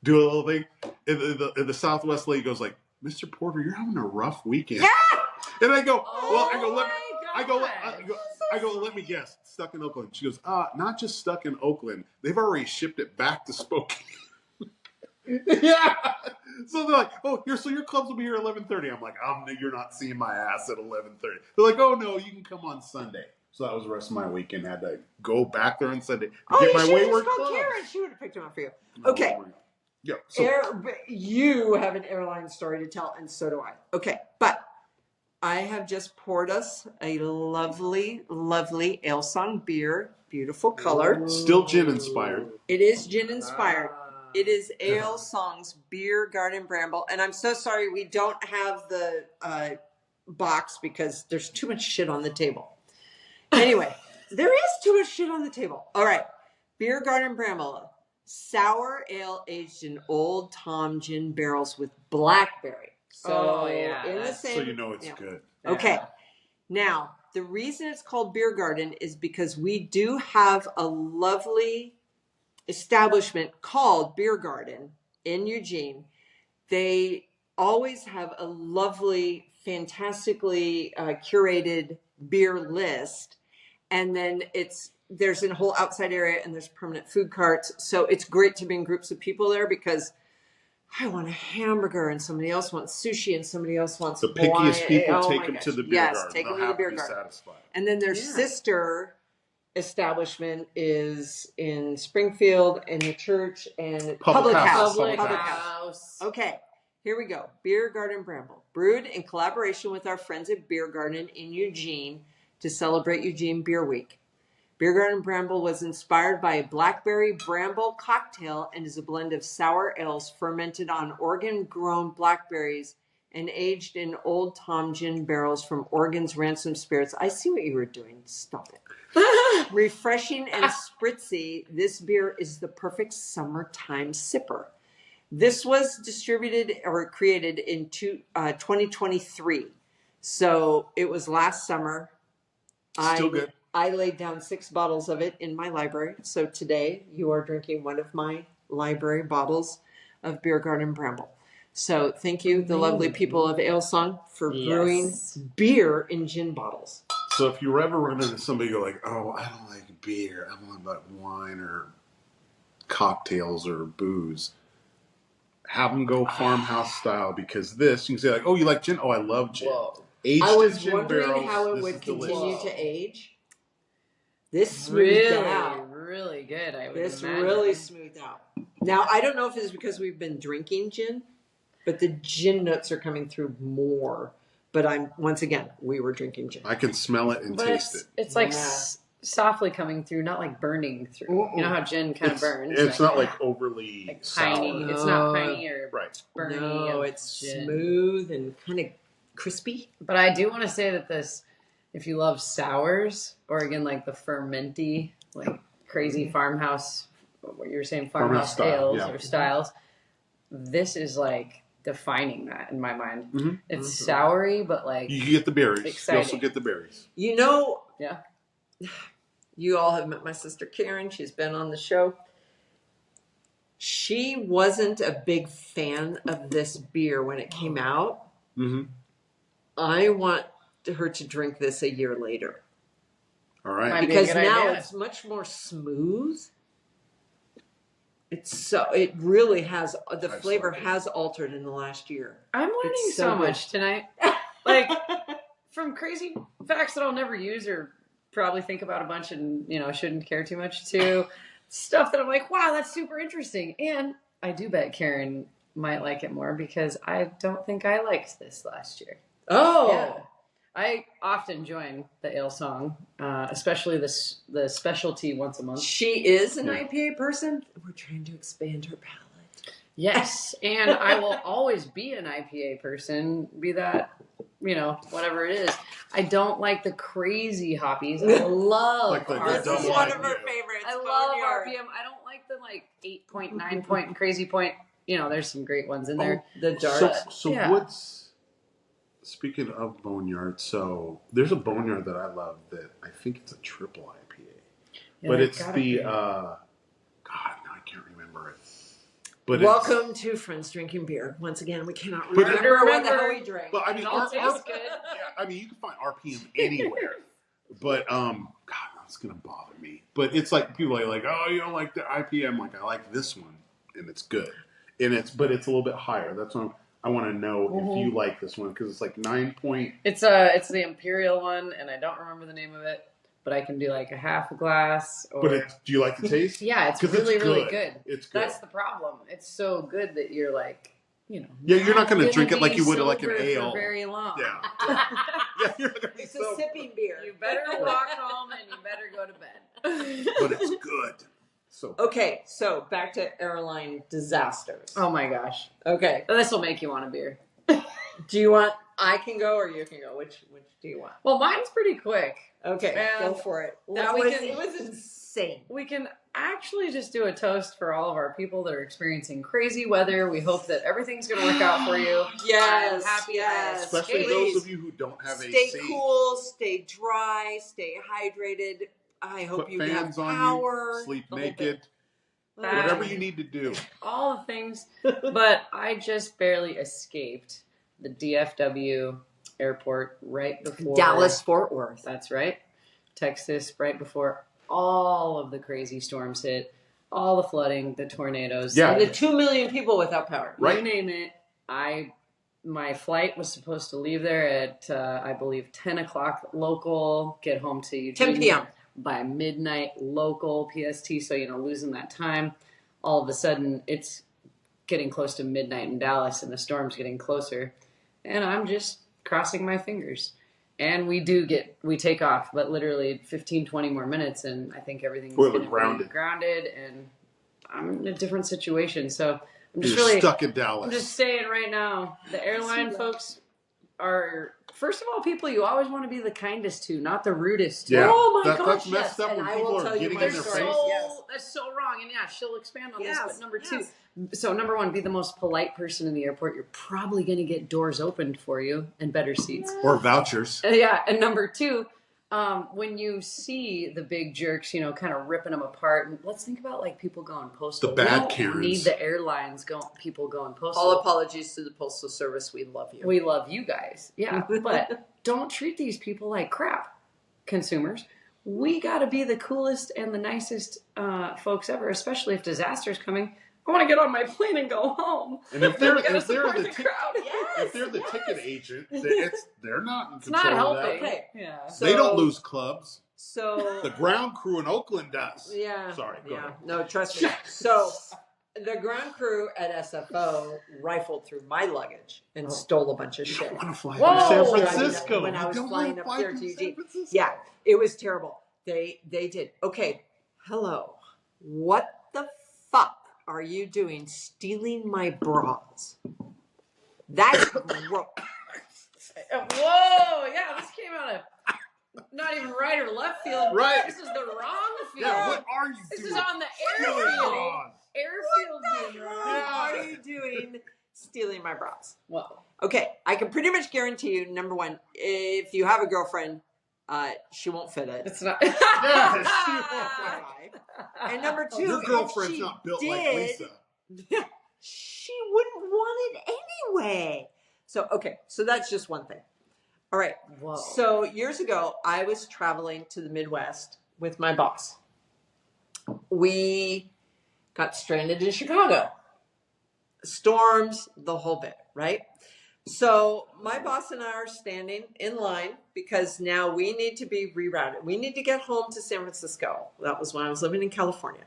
Do a little thing. And the Southwest lady goes like, Mr. Porter, you're having a rough weekend. Yeah! And I go, let me guess. Stuck in Oakland. She goes, not just stuck in Oakland. They've already shipped it back to Spokane. Yeah. So they're like, oh, your clubs will be here at 11:30. I'm like, you're not seeing my ass at 11:30. They're like, oh no, you can come on Sunday. So that was the rest of my weekend. I had to go back there and said, Oh, get you my should have wayward called clubs. Karen. She would have picked them up for you. No, Okay. Yeah. So, You have an airline story to tell, and so do I. Okay, but I have just poured us a lovely, lovely Alesong beer. Beautiful color. still gin inspired. It is gin inspired. It is Alesong's Beergarden Bramble. And I'm so sorry we don't have the box because there's too much shit on the table. Anyway, there is too much shit on the table. All right. Beergarden Bramble. Sour ale aged in old Tom gin barrels with blackberry. So in the same, so you know it's good. Okay. Now, the reason it's called Beergarden is because we do have a lovely establishment called Beergarden in Eugene. They always have a lovely, fantastically curated beer list. And then there's a whole outside area and there's permanent food carts. So it's great to be in groups of people there because I want a hamburger and somebody else wants sushi and somebody else wants the pickiest people take them gosh. to the beer yes, garden. take them They'll to the beer be garden. Satisfied. And then their sister establishment is in Springfield in the church and Public House. Okay, here we go. Beergarden Bramble, brewed in collaboration with our friends at Beergarden in Eugene to celebrate Eugene Beer Week. Beergarden Bramble was inspired by a blackberry bramble cocktail and is a blend of sour ales fermented on Oregon-grown blackberries and aged in old Tom gin barrels from Oregon's Ransom Spirits. I see what you were doing. Stop it. Refreshing and spritzy, this beer is the perfect summertime sipper. This was distributed or created in 2023. So it was last summer. Still good. I laid down 6 bottles of it in my library. So today you are drinking one of my library bottles of Beergarden Bramble. So thank you, the lovely people of Alesong, for brewing beer in gin bottles. So if you ever run into somebody go like, oh, I don't like beer, I want about wine or cocktails or booze, have them go farmhouse style because this, you can say like, oh, you like gin? Oh, I love gin. Aged I was gin wondering barrels, how it would continue delicious. to age. This smoothed out. Really good, I would This imagine. really smoothed out. Now, I don't know if it's because we've been drinking gin, but the gin notes are coming through more. But once again, we were drinking gin. I can smell it and taste it. It's like softly coming through, not like burning through. You know how gin kind of burns? It's not like overly sour. piney. It's not piney or burny. No, it's smooth and kind of crispy. But I do want to say that this, if you love sours, or again, like the fermenty, like crazy farmhouse, what you were saying, farmhouse ales or styles, this is like defining that in my mind. Mm-hmm. It's soury, but like you get the berries. Exciting. You also get the berries. You know, you all have met my sister Karen. She's been on the show. She wasn't a big fan of this beer when it came out. Mm-hmm. I want her to drink this a year later. All right. Because now it's much more smooth. It really has, the flavor has altered in the last year. I'm learning so much tonight. Like, from crazy facts that I'll never use or probably think about a bunch and, shouldn't care too much, to stuff that I'm like, wow, that's super interesting. And I do bet Karen might like it more because I don't think I liked this last year. Oh. Yeah. I often join the Alesong, especially the specialty once a month. She is an IPA person. We're trying to expand her palate. Yes, and I will always be an IPA person, be that, whatever it is. I don't like the crazy hoppies. I love RPM. This is one of her favorites. I love RPM. I don't like the 8 point, 9 point, and crazy point. There's some great ones in there. The dark. So what's... Speaking of Boneyard, so there's a Boneyard that I love that I think it's a triple IPA. But it's the, God, no, I can't remember it. But welcome to Friends Drinking Beer. Once again, we cannot remember what the hell we drink. Well, I mean, you can find RPM anywhere. But, God, that's going to bother me. But it's like, people are like, oh, you don't like the IPA. I'm like, I like this one, and it's good. But it's a little bit higher. That's what I want to know if you like this one because it's like 9 point. It's the Imperial one, and I don't remember the name of it. but I can do like a half a glass. Or But do you like the taste? yeah, it's 'Cause really, it's really good. good. It's good. That's the problem. It's so good that you're like, you know. Yeah, you're not going to gonna drink it like be you would like an sober ale. For very long. Yeah. Yeah, you're not gonna be It's a sober. sipping beer. You better walk home and you better go to bed. But it's good. So Okay, so back to airline disasters. Oh my gosh. Okay, This will make you want a beer. do you want? I can go or you can go. Which do you want? Well, mine's pretty quick. Okay, go And for it. that we can- It was insane. We can actually just do a toast for all of our people that are experiencing crazy weather. We hope that everything's going to work out for you. Yes, I'm happy yes. especially Please. those of you who don't have Stay AC. cool, stay dry, stay hydrated. I hope Put you fans have on power. you. Sleep the whole naked. thing. Whatever you need to do. All the things. But I just barely escaped the DFW airport right before Dallas Fort Worth. That's right. Texas, right before all of the crazy storms hit, all the flooding, the tornadoes. Yeah. And the 2 million people without power. Right. You name it. My flight was supposed to leave there at, I believe, 10 o'clock local, get home to Eugene 10 p.m. by midnight local PST. So, losing that time. All of a sudden, it's getting close to midnight in Dallas and the storm's getting closer. And I'm just crossing my fingers. And we take off, but literally 15, 20 more minutes, and I think everything's We're going to be grounded, and I'm in a different situation. So I'm just You're stuck in Dallas. I'm just saying right now, the airline folks are, first of all, people you always want to be the kindest to, not the rudest to. Yeah. Oh my That's gosh, messed yes. up And when I people will are tell you getting my in their story. face. Yes. That's so wrong. And yeah, she'll expand on Yes, this. But number yes. 2, so number 1, be the most polite person in the airport. You're probably going to get doors opened for you and better seats. Or vouchers. Yeah, and number 2, when you see the big jerks, kind of ripping them apart, and let's think about like people going postal. The bad We don't Karens. need the airlines people going postal. All apologies to the Postal Service. We love you. We love you guys, yeah, but don't treat these people like crap, consumers. We got to be the coolest and the nicest folks ever, especially if disaster's coming. I want to get on my plane and go home. And if they're We gotta if they're support the the crowd. if they're the ticket agent, they're not in It's control not of that. helping. Okay. Yeah. So, They don't lose clubs. So The ground crew in Oakland does. yeah. Sorry, go Yeah. ahead. No, trust me. So the ground crew at SFO rifled through my luggage and stole a bunch of You shit. don't want to fly Whoa. to San I Francisco. know, when I You was don't flying wanna up fly here from to San Eugene. Francisco. Yeah, it was terrible. They did. Okay, hello. What the fuck are you doing stealing my bras? That's gross. Whoa! Yeah, this came out of not even right or left field. Right. This is the wrong field. Yeah, what are you This doing? is on the Stealing airfield. bras. Airfield What being the wrong. hell are you doing stealing my bras? Well, Okay, I can pretty much guarantee you, number one, if you have a girlfriend, she won't fit it. it's not. Yeah, she won't fly. And number two, Your if girlfriend's she not built did, like Lisa. she wouldn't want it anyway. So, okay, so that's just one thing. All right. Whoa. So years ago, I was traveling to the Midwest with my boss. We got stranded in Chicago. Storms, the whole bit, right? So my boss and I are standing in line because now we need to be rerouted. We need to get home to San Francisco. That was when I was living in California.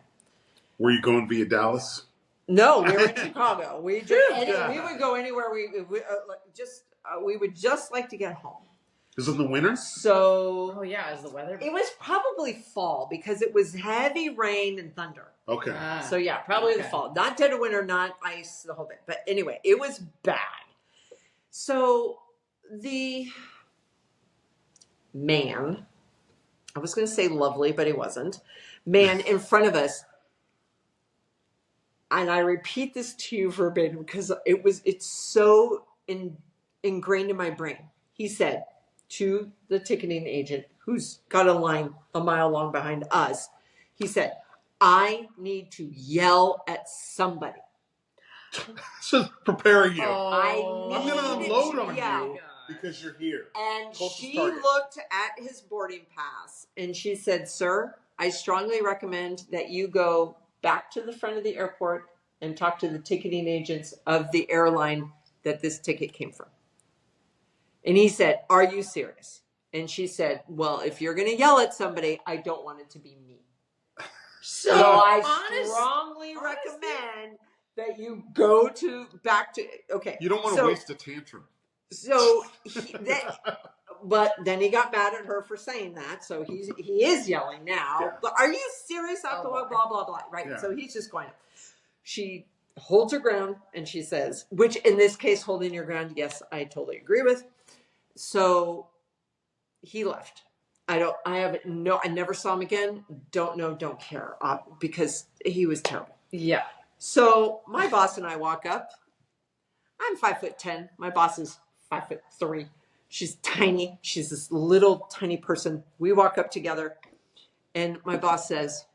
Were you going via Dallas? No, we were in Chicago. We God. would go anywhere. We would just like to get home. Is it in the winter? So Oh yeah, is the weather? it was probably fall because it was heavy rain and thunder. Okay. So yeah, probably the Okay. fall. Not dead of winter, not ice, the whole bit. But anyway, it was bad. So the man, I was going to say lovely, but he wasn't, man in front of us, and I repeat this to you verbatim because it's so ingrained in my brain. He said to the ticketing agent, who's got a line a mile long behind us, he said, I need to yell at somebody. Just preparing you. Oh, I'm going to unload on Yeah. you because you're here. And Closest she target. looked at his boarding pass and she said, sir, I strongly recommend that you go back to the front of the airport and talk to the ticketing agents of the airline that this ticket came from. And he said, are you serious? And she said, well, if you're going to yell at somebody, I don't want it to be me. So I strongly recommend that you go back to, okay. You don't want to waste a tantrum. So, but then he got mad at her for saying that. So he is yelling now. Yeah. But are you serious? After blah, blah, blah. Right. Yeah. So he's just going up. She holds her ground and she says, which in this case, holding your ground, yes, I totally agree with. So he left. I never saw him again. Don't know, don't care, because he was terrible. Yeah. So my boss and I walk up. I'm 5'10". My boss is 5'3". She's tiny. She's this little tiny person. We walk up together, and my boss says,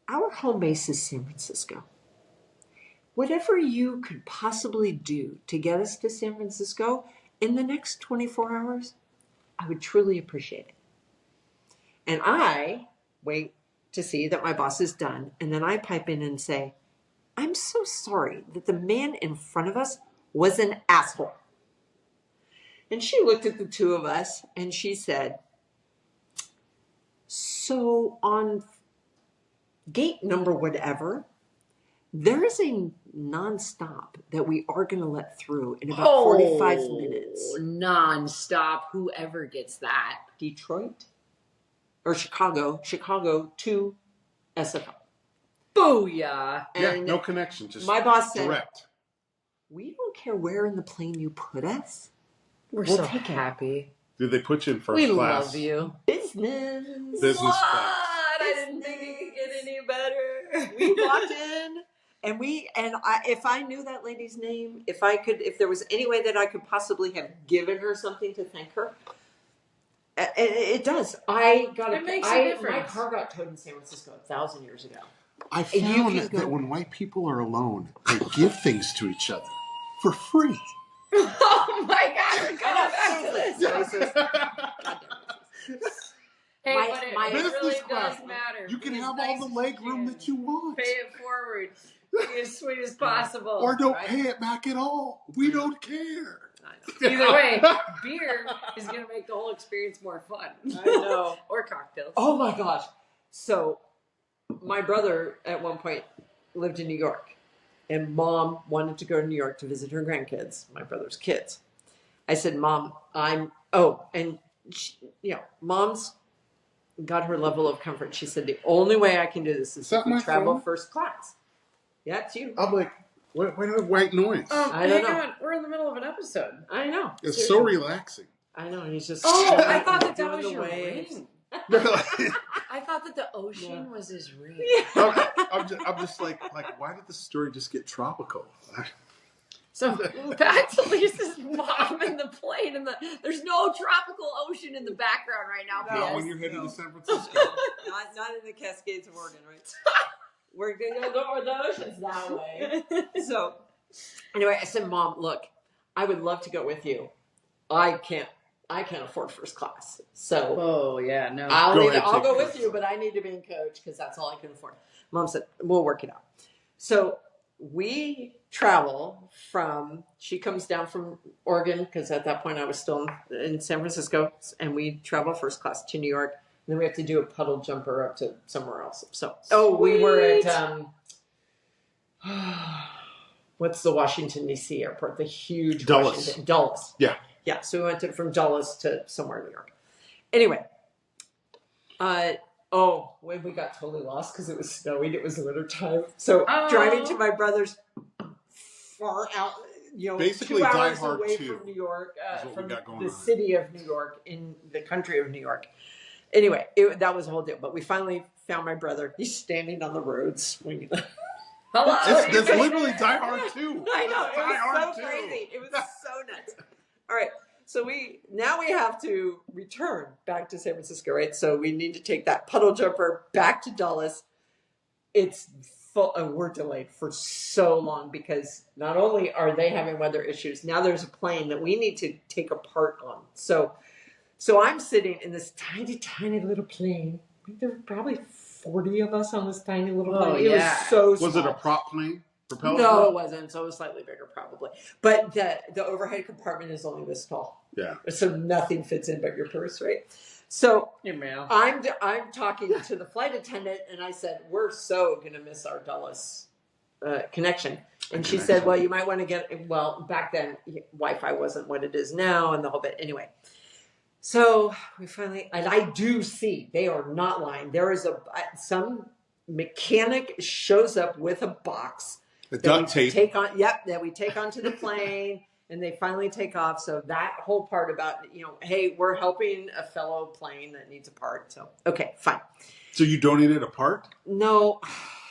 "Our home base is San Francisco. Whatever you could possibly do to get us to San Francisco in the next 24 hours, I would truly appreciate it." And I wait to see that my boss is done, and then I pipe in and say, "I'm so sorry that the man in front of us was an asshole." And she looked at the two of us and she said, "So on gate number whatever, there is a nonstop that we are going to let through in about 45 minutes. Nonstop. Whoever gets that. Detroit or Chicago to SFO. Booyah. Yeah, And no connection. Just my boss said, direct. "We don't care where in the plane you put us. We'll so take happy. Did they put you in first We class? love you. Business. Business What? class. I didn't think it could get any better. We walked in and if I knew that lady's name, if there was any way that I could possibly have given her something to thank her, it does. It makes a difference. My car got towed in San Francisco 1,000 years ago. I You found can go- that when white people are alone, they give things to each other for free. Oh my God, we're coming back to this. Racist. Hey, My- but my it business really class, does matter. You can Be as have nice all the as leg you room can. that you want. Pay it forward. Be as sweet as possible. Or don't right? pay it back at all. We don't care. I know. Either way, beer is going to make the whole experience more fun. I know. Or cocktails. Oh my gosh. So my brother at one point lived in New York, and Mom wanted to go to New York to visit her grandkids, my brother's kids. I said, "Mom, Mom's got her level of comfort. She said, the only way I can do this is that if we my travel phone? first class." Yeah, it's you. I'm like, why do I have white noise? I don't hang know. on. We're in the middle of an episode. I know. It's Seriously. so relaxing. I know. And he's just. Oh, I thought that doing was the your waves. ring. Okay, I thought that the ocean was his ring. I'm just like, why did the story just get tropical? So back to Lisa's mom and the plane, and there's no tropical ocean in the background right now. No, Piers. when you're headed to San Francisco. Not in the Cascades of Oregon, right? We're gonna go over the oceans that way. So, anyway, I said, "Mom, look, I would love to go with you. I can't afford first class. So, Oh yeah, no. I'll Take go first. with you, but I need to be in coach because that's all I can afford." Mom said, "We'll work it out." So we travel she comes down from Oregon because at that point I was still in San Francisco, and we travel first class to New York. And then we have to do a puddle jumper up to somewhere else. So, we were at, what's the Washington, D.C. airport? The huge Dulles. Washington. Dulles. Yeah. Yeah, so we went from Dulles to somewhere in New York. Anyway, when we got totally lost because it was snowing, it was winter time. So driving to my brother's far out, Basically 2 hours Die Hard away 2 from New York, is what we from got going the on. city of New York, in the country of New York. Anyway, that was a whole deal. But we finally found my brother. He's standing on the road swinging. Hello. It's literally Die Hard 2. I know. It Die was Hard so 2. crazy. It was so nuts. All right. So we have to return back to San Francisco, right? So we need to take that puddle jumper back to Dulles. It's full, and we're delayed for so long because not only are they having weather issues, now there's a plane that we need to take a part on. So I'm sitting in this tiny, tiny little plane. There were probably 40 of us on this tiny little plane. Oh, It yeah. was so small. Was it a prop plane? Propeller? No, it wasn't. So it was slightly bigger, probably. But the overhead compartment is only this tall. Yeah. So nothing fits in but your purse, right? So I'm talking to the flight attendant, and I said, "We're so gonna miss our Dulles connection." And she said, "Well, you might want to get." Well, back then, Wi-Fi wasn't what it is now, and the whole bit. Anyway, so we finally, and I do see they are not lying. There is some mechanic shows up with a box. The duct tape. That we take onto the plane, and they finally take off. So that whole part about, hey, we're helping a fellow plane that needs a part. So, okay, fine. So you donated a part? No.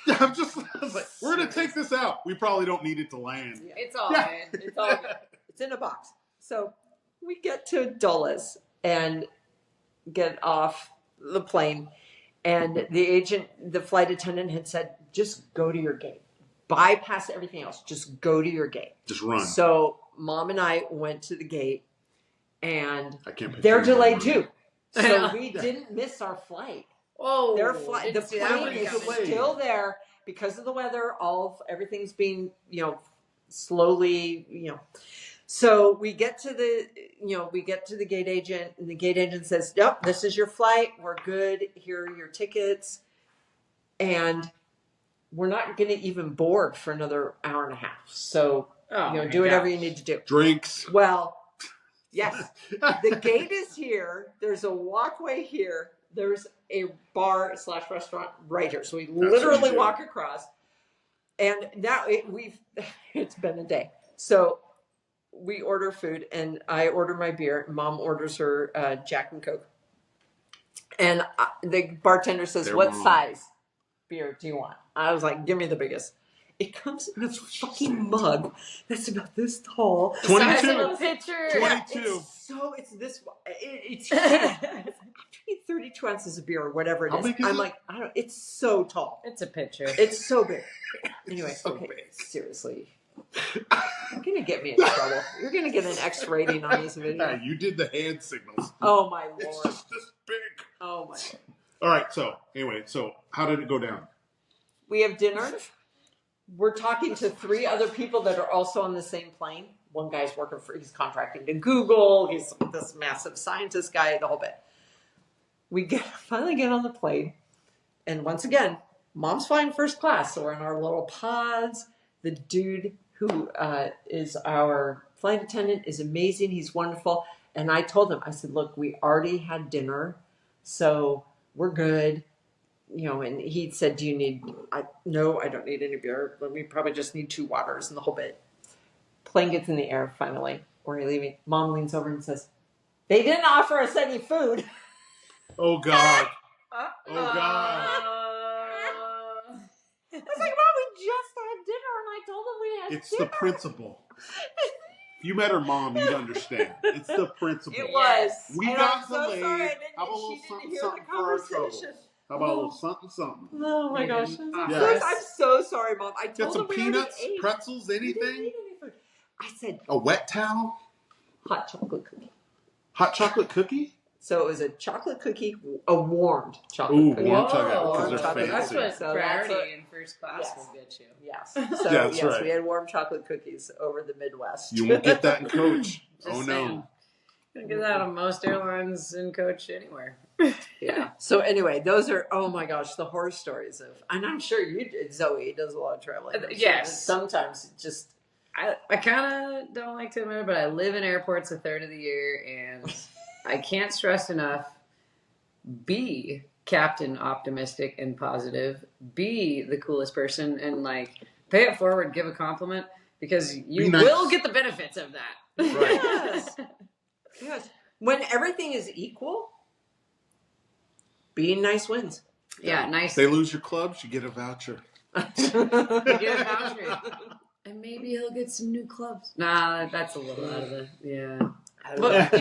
I was like, we're going to take this out. We probably don't need it to land. Yeah. It's all good. It's all good. It's in a box. So we get to Dulles and get off the plane. And the flight attendant had said, just go to your gate. Bypass everything else. Just go to your gate. Just run. So Mom and I went to the gate, and they're delayed too. So we didn't miss our flight. Oh, their flight. The plane is still there because of the weather. Everything's being slowly So we get to the gate agent, and the gate agent says, "Yep, this is your flight. We're good. Here are your tickets." And we're not going to even board for another hour and a half. So, do whatever you need to do. Drinks. Well, yes. The gate is here. There's a walkway here. There's a bar/restaurant right here. So we literally walk across. And now it's been a day. So we order food, and I order my beer. Mom orders her Jack and Coke. And the bartender says, "What size beer do you want?" I was like, "Give me the biggest." It comes in a fucking mug that's about this tall. 22. Pitcher. 22. It's this. It's huge. 32 ounces of beer or whatever it is. I'm like, I don't. It's so tall. It's a pitcher. It's so big. Anyway, okay. Seriously, you're gonna get me in trouble. You're gonna get an X rating on this video. Yeah, you did the hand signals. Oh my lord. It's just this big. Oh my. All right. So anyway, how did it go down? We have dinner. We're talking to 3 other people that are also on the same plane. One guy's he's contracting to Google. He's this massive scientist guy, the whole bit. We finally get on the plane. And once again, Mom's flying first class. So we're in our little pods. The dude who is our flight attendant is amazing. He's wonderful. And I told him, I said, "Look, we already had dinner. So we're good." And he said, "Do you need?" No, I don't need any beer. We probably just need 2 waters and the whole bit. Plane gets in the air finally. We're leaving. Mom leans over and says, "They didn't offer us any food." Oh God! Oh God! I was like, "Mom, we just had dinner, and I told them we had It's dinner." the principle. If you met her mom, you'd understand. It's the principle. It was. We and got I'm so delayed. sorry How about a little she didn't something, hear something the for our trouble? conversation. How about a little something, something? Oh my gosh! Yes. I'm so sorry, Mom. I told Got some them we peanuts, already ate. pretzels, We didn't anything? eat any food. I said A wet towel? hot chocolate cookie. Hot chocolate cookie? So it was a chocolate cookie, a warmed chocolate Ooh, cookie. warm Whoa. chocolate because Chocolate. they're That's fancy. what So priority that's in first class Yes. will get you. Yes. So Yeah, that's yes, right. we had warm chocolate cookies over the Midwest. You won't get that in Coach. Just Oh saying. no. You can get that on most airlines and coach anywhere. Yeah. So anyway, those are, oh my gosh, the horror stories of, and I'm sure Zoe does a lot of traveling. Yes. Sometimes it just. I kind of don't like to admit it, but I live in airports a third of the year, and I can't stress enough, be Captain Optimistic and Positive, be the coolest person, and pay it forward, give a compliment, because you will get the benefits of that. Right. Yes. Yes. When everything is equal, being nice wins. Yeah, nice. They lose your clubs, you get a voucher. You get a voucher. And maybe he'll get some new clubs. Nah, that's a little out of the, yeah. But,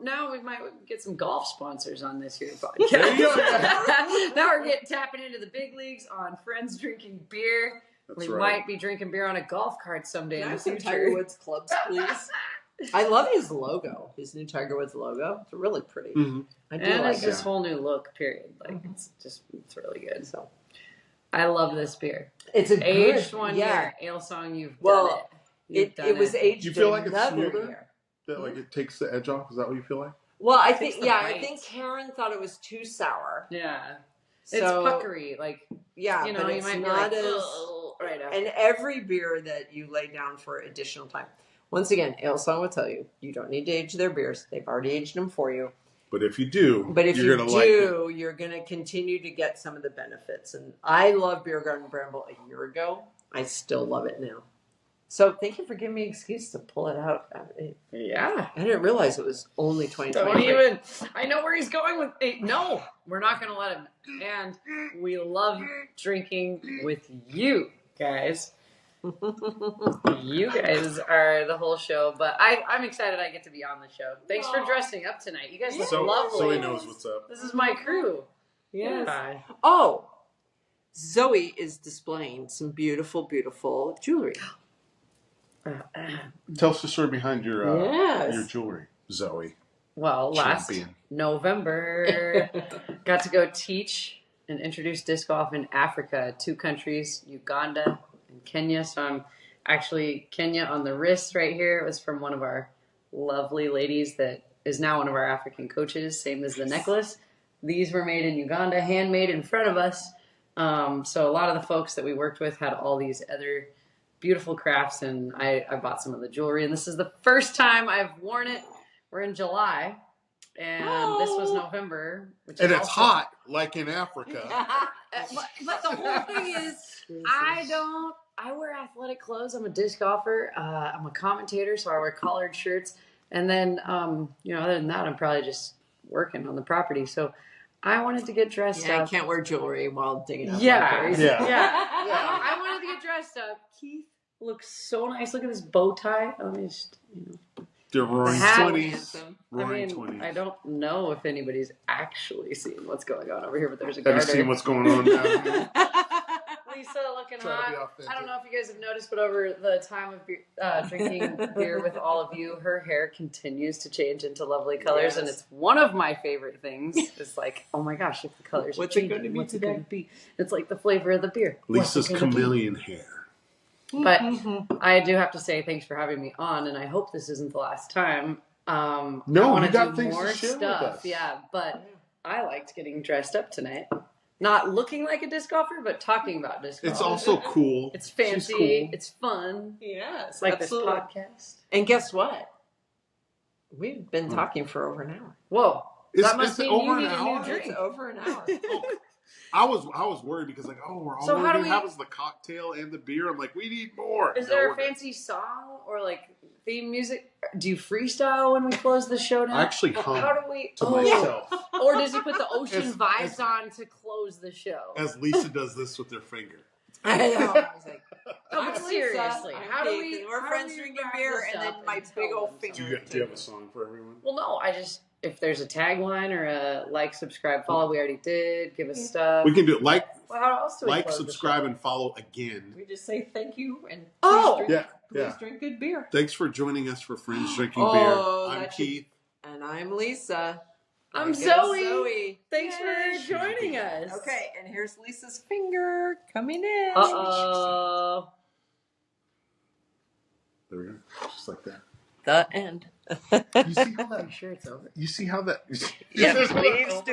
now we might get some golf sponsors on this here podcast. There you go. Now we're tapping into the big leagues on friends drinking beer. That's we right. might be drinking beer on a golf cart someday Can I in have the some future. Tiger Woods clubs, please? I love his logo, his new Tiger Woods logo. It's really pretty. Mm-hmm. I do And like it's it. this whole new look, period. It's really good. So, I love this beer. It's a Aged good, 1 yeah. year. Alesong, you've Well, done it. It was aged You feel like it's another smoother? year. That like it takes the edge off? Is that what you feel like? Well, I Takes think the I bite. think Karen thought it was too sour. Yeah. So, It's puckery. Like, yeah, you know, but you it's might be not like, as. "Ugh," right after. And every beer that you lay down for additional time. Once again, Alesong will tell you, you don't need to age their beers. They've already aged them for you. But if you do, But if you're you gonna like it. you're going to continue to get some of the benefits. And I love Beergarden Bramble a year ago. I still love it now. So thank you for giving me an excuse to pull it out. Yeah. I didn't realize it was only 2020. Don't even. I know where he's going with it. No, we're not going to let him. And we love drinking with you guys. You guys are the whole show, but I'm excited I get to be on the show. Thanks for dressing up tonight. You guys look lovely. So he knows what's up. This is my crew. Yes. Yeah. Oh, Zoe is displaying some beautiful, beautiful jewelry. Tell us the story behind your Yes. jewelry, Zoe. Well, last Champion. November, got to go teach and introduce disc golf in Africa, 2 countries, Uganda and Kenya. So I'm actually Kenya on the wrist right here. It was from one of our lovely ladies that is now one of our African coaches, same as the necklace. These were made in Uganda, handmade in front of us. So a lot of the folks that we worked with had all these other beautiful crafts, and I bought some of the jewelry. And this is the first time I've worn it. We're in July, and this was November. Which And is it's also hot, like in Africa. But the whole thing is, I wear athletic clothes. I'm a disc golfer. I'm a commentator, so I wear collared shirts. And then, other than that, I'm probably just working on the property. So I wanted to get dressed Yeah, up. I can't wear jewelry while digging up Yeah. blackberries. Yeah. I wanted to get dressed up. Keith looks so nice. Look at this bow tie. Let me just, They're roaring hat. 20s. Roaring 20s. I don't know if anybody's actually seeing what's going on over here, but there's a Have you garter. seen what's going on down here? Lisa looking Try to be hot. authentic. I don't know if you guys have noticed, but over the time of drinking beer with all of you, her hair continues to change into lovely colors, and it's one of my favorite things. It's like, oh my gosh, if the colors What's are it changing, going to be what's today? it going to be? It's like the flavor of the beer. What's Lisa's it gonna be? chameleon hair. But I do have to say thanks for having me on, and I hope this isn't the last time. I No, want you got do things more to share with stuff. us. Yeah, but I liked getting dressed up tonight. Not looking like a disc golfer, but talking about disc golf. It's also cool. It's fancy. She's cool. It's fun. Yes, It's like absolutely. this podcast. And guess what? We've been talking for over an hour. Whoa. It's- That must it's mean over you an need a hour? new drink. It's over an hour. I was worried because like, we're all So how we're do gonna we- have is the cocktail and the beer. I'm like, we need more. Is No, there we're a good. fancy song or like theme music? Do you freestyle when we close the show down? I actually hum How do we? to myself Or does he put the ocean As- vibes on to close the show? as Lisa does this with her finger. I know. I was like, No, I'm but Lisa. seriously, I'm how do Keith, we? and we're how friends do we drinking wrap beer, this and up then my tell big old them finger. Do you have a song for everyone? Well, no, if there's a tagline or a like, subscribe, follow, we already did. Give us stuff. We can do it. Like, Well, how else do we close the subscribe, show? and follow again. We just say thank you and Oh! please drink good beer. Thanks for joining us for Friends Drinking Oh, Beer. I'm that should- Keith. And I'm Lisa. I'm There goes Zoe. Zoe. Thanks Yay. for joining us. Okay, and here's Lisa's finger coming in. Uh-oh. There we go. Just like that. The end. You see how that? I'm sure it's over. You see how that? Yes, please do.